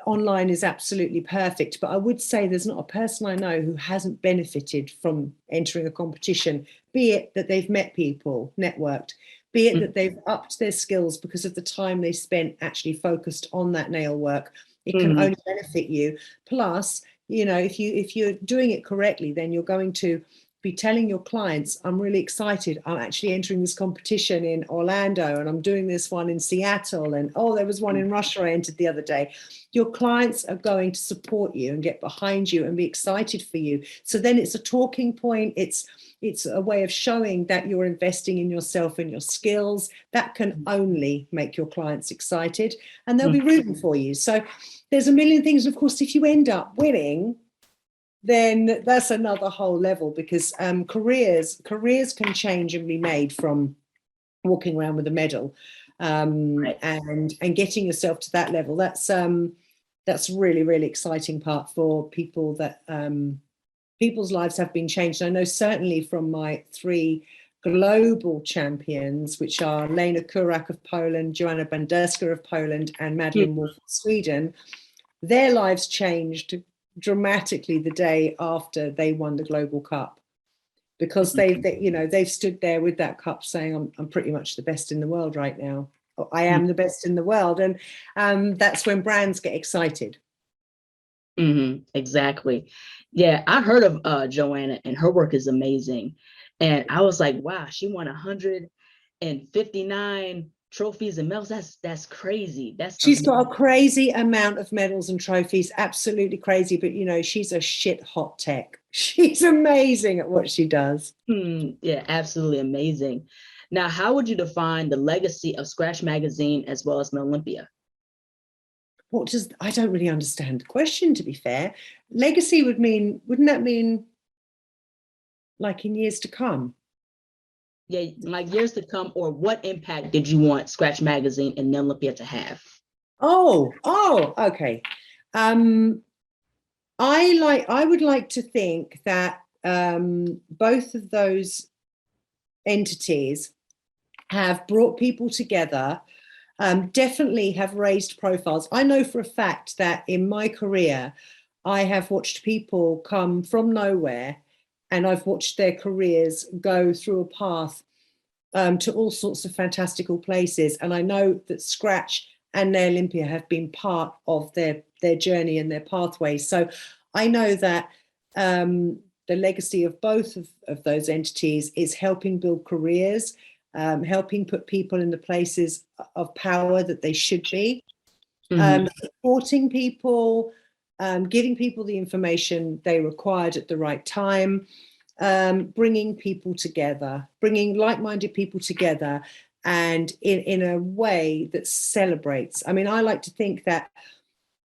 online is absolutely perfect. But I would say there's not a person I know who hasn't benefited from entering a competition, be it that they've met people, networked, be it that they've upped their skills because of the time they spent actually focused on that nail work. It can only benefit you. Plus, if you're doing it correctly, then you're going to be telling your clients, I'm really excited. I'm actually entering this competition in Orlando, and I'm doing this one in Seattle. And there was one in Russia I entered the other day. Your clients are going to support you and get behind you and be excited for you. So then it's a talking point. It's a way of showing that you're investing in yourself and your skills. That can only make your clients excited, and they'll be rooting for you. So there's a million things. Of course, if you end up winning, then that's another whole level, because careers can change and be made from walking around with a medal, Right. and getting yourself to that level. That's really, really exciting part for people, that people's lives have been changed. I know certainly from my 3 global champions, which are Lena Kurak of Poland, Joanna Banderska of Poland, and Madeline Wolf of Sweden, their lives changed dramatically the day after they won the Global Cup, because they've stood there with that cup saying, I'm pretty much the best in the world right now. I am the best in the world. And that's when brands get excited. Exactly. Yeah, I heard of Joanna, and her work is amazing. And I was like, wow, she won 159 trophies and medals. That's crazy. She's got a crazy amount of medals and trophies, absolutely crazy. But she's a shit hot tech. She's amazing at what she does. Yeah, absolutely amazing. Now, how would you define the legacy of Scratch Magazine as well as Nailympia? I don't really understand the question, to be fair. Legacy wouldn't that mean like in years to come? Yeah, like years to come, or what impact did you want Scratch Magazine and Nailympia to have? Okay. I would like to think that both of those entities have brought people together, definitely have raised profiles. I know for a fact that in my career, I have watched people come from nowhere, and I've watched their careers go through a path to all sorts of fantastical places. And I know that Scratch and Nailympia have been part of their journey and their pathways. So I know that the legacy of both of those entities is helping build careers, helping put people in the places of power that they should be, supporting people, giving people the information they required at the right time, bringing people together, bringing like-minded people together, and in a way that celebrates. I mean, I like to think that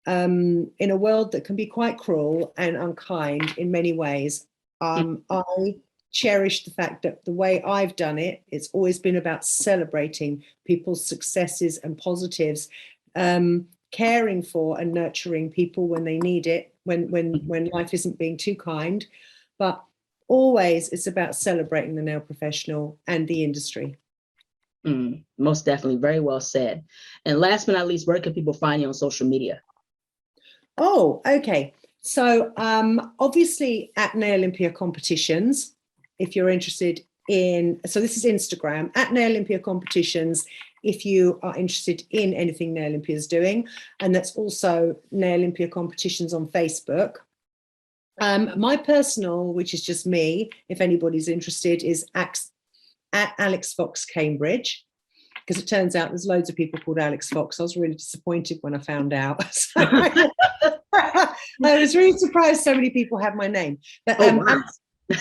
in a world that can be quite cruel and unkind in many ways, I cherish the fact that the way I've done it, it's always been about celebrating people's successes and positives, caring for and nurturing people when they need it, when life isn't being too kind, but always it's about celebrating the nail professional and the industry. Most definitely. Very well said. And last but not least, where can people find you on social media? Oh, okay. So obviously at Nailympia Competitions, if you're interested in, so this is Instagram, at Nailympia Competitions, if you are interested in anything Nailympia is doing. And that's also Nailympia Competitions on Facebook. My personal, which is just me, if anybody's interested, is at Alex Fox Cambridge, because it turns out there's loads of people called Alex Fox. I was really disappointed when I found out. I was really surprised so many people have my name. But wow.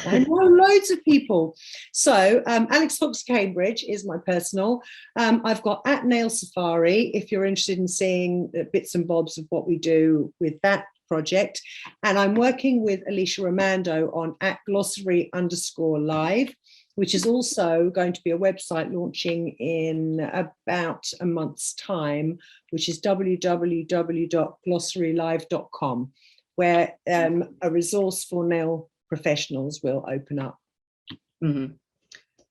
I know loads of people. So Alex Fox Cambridge is my personal. I've got at Nail Safari, if you're interested in seeing the bits and bobs of what we do with that project. And I'm working with Alicia Romando on at glossary_live, which is also going to be a website launching in about a month's time, which is www.glossarylive.com, where a resource for nail professionals will open up. Mm-hmm.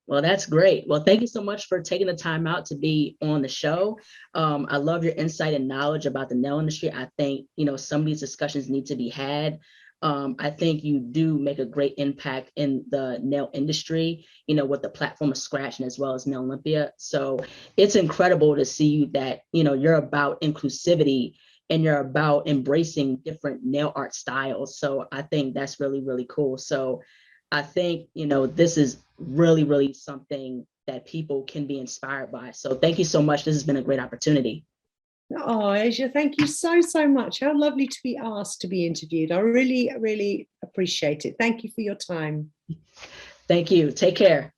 Well, that's great. Well, thank you so much for taking the time out to be on the show. I love your insight and knowledge about the nail industry. I think, some of these discussions need to be had. I think you do make a great impact in the nail industry, with the platform of Scratch and as well as Nailympia. So it's incredible to see that, you're about inclusivity and you're about embracing different nail art styles. So I think that's really, really cool. So I think, this is really, really something that people can be inspired by. So thank you so much. This has been a great opportunity. Oh, Asia, thank you so, so much. How lovely to be asked to be interviewed. I really, really appreciate it. Thank you for your time. Thank you. Take care.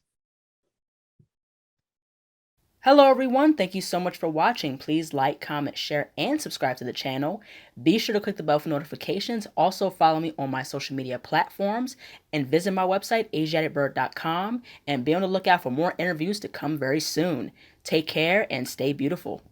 Hello, everyone. Thank you so much for watching. Please like, comment, share, and subscribe to the channel. Be sure to click the bell for notifications. Also, follow me on my social media platforms and visit my website, ASIATHABIRD.com, and be on the lookout for more interviews to come very soon. Take care and stay beautiful.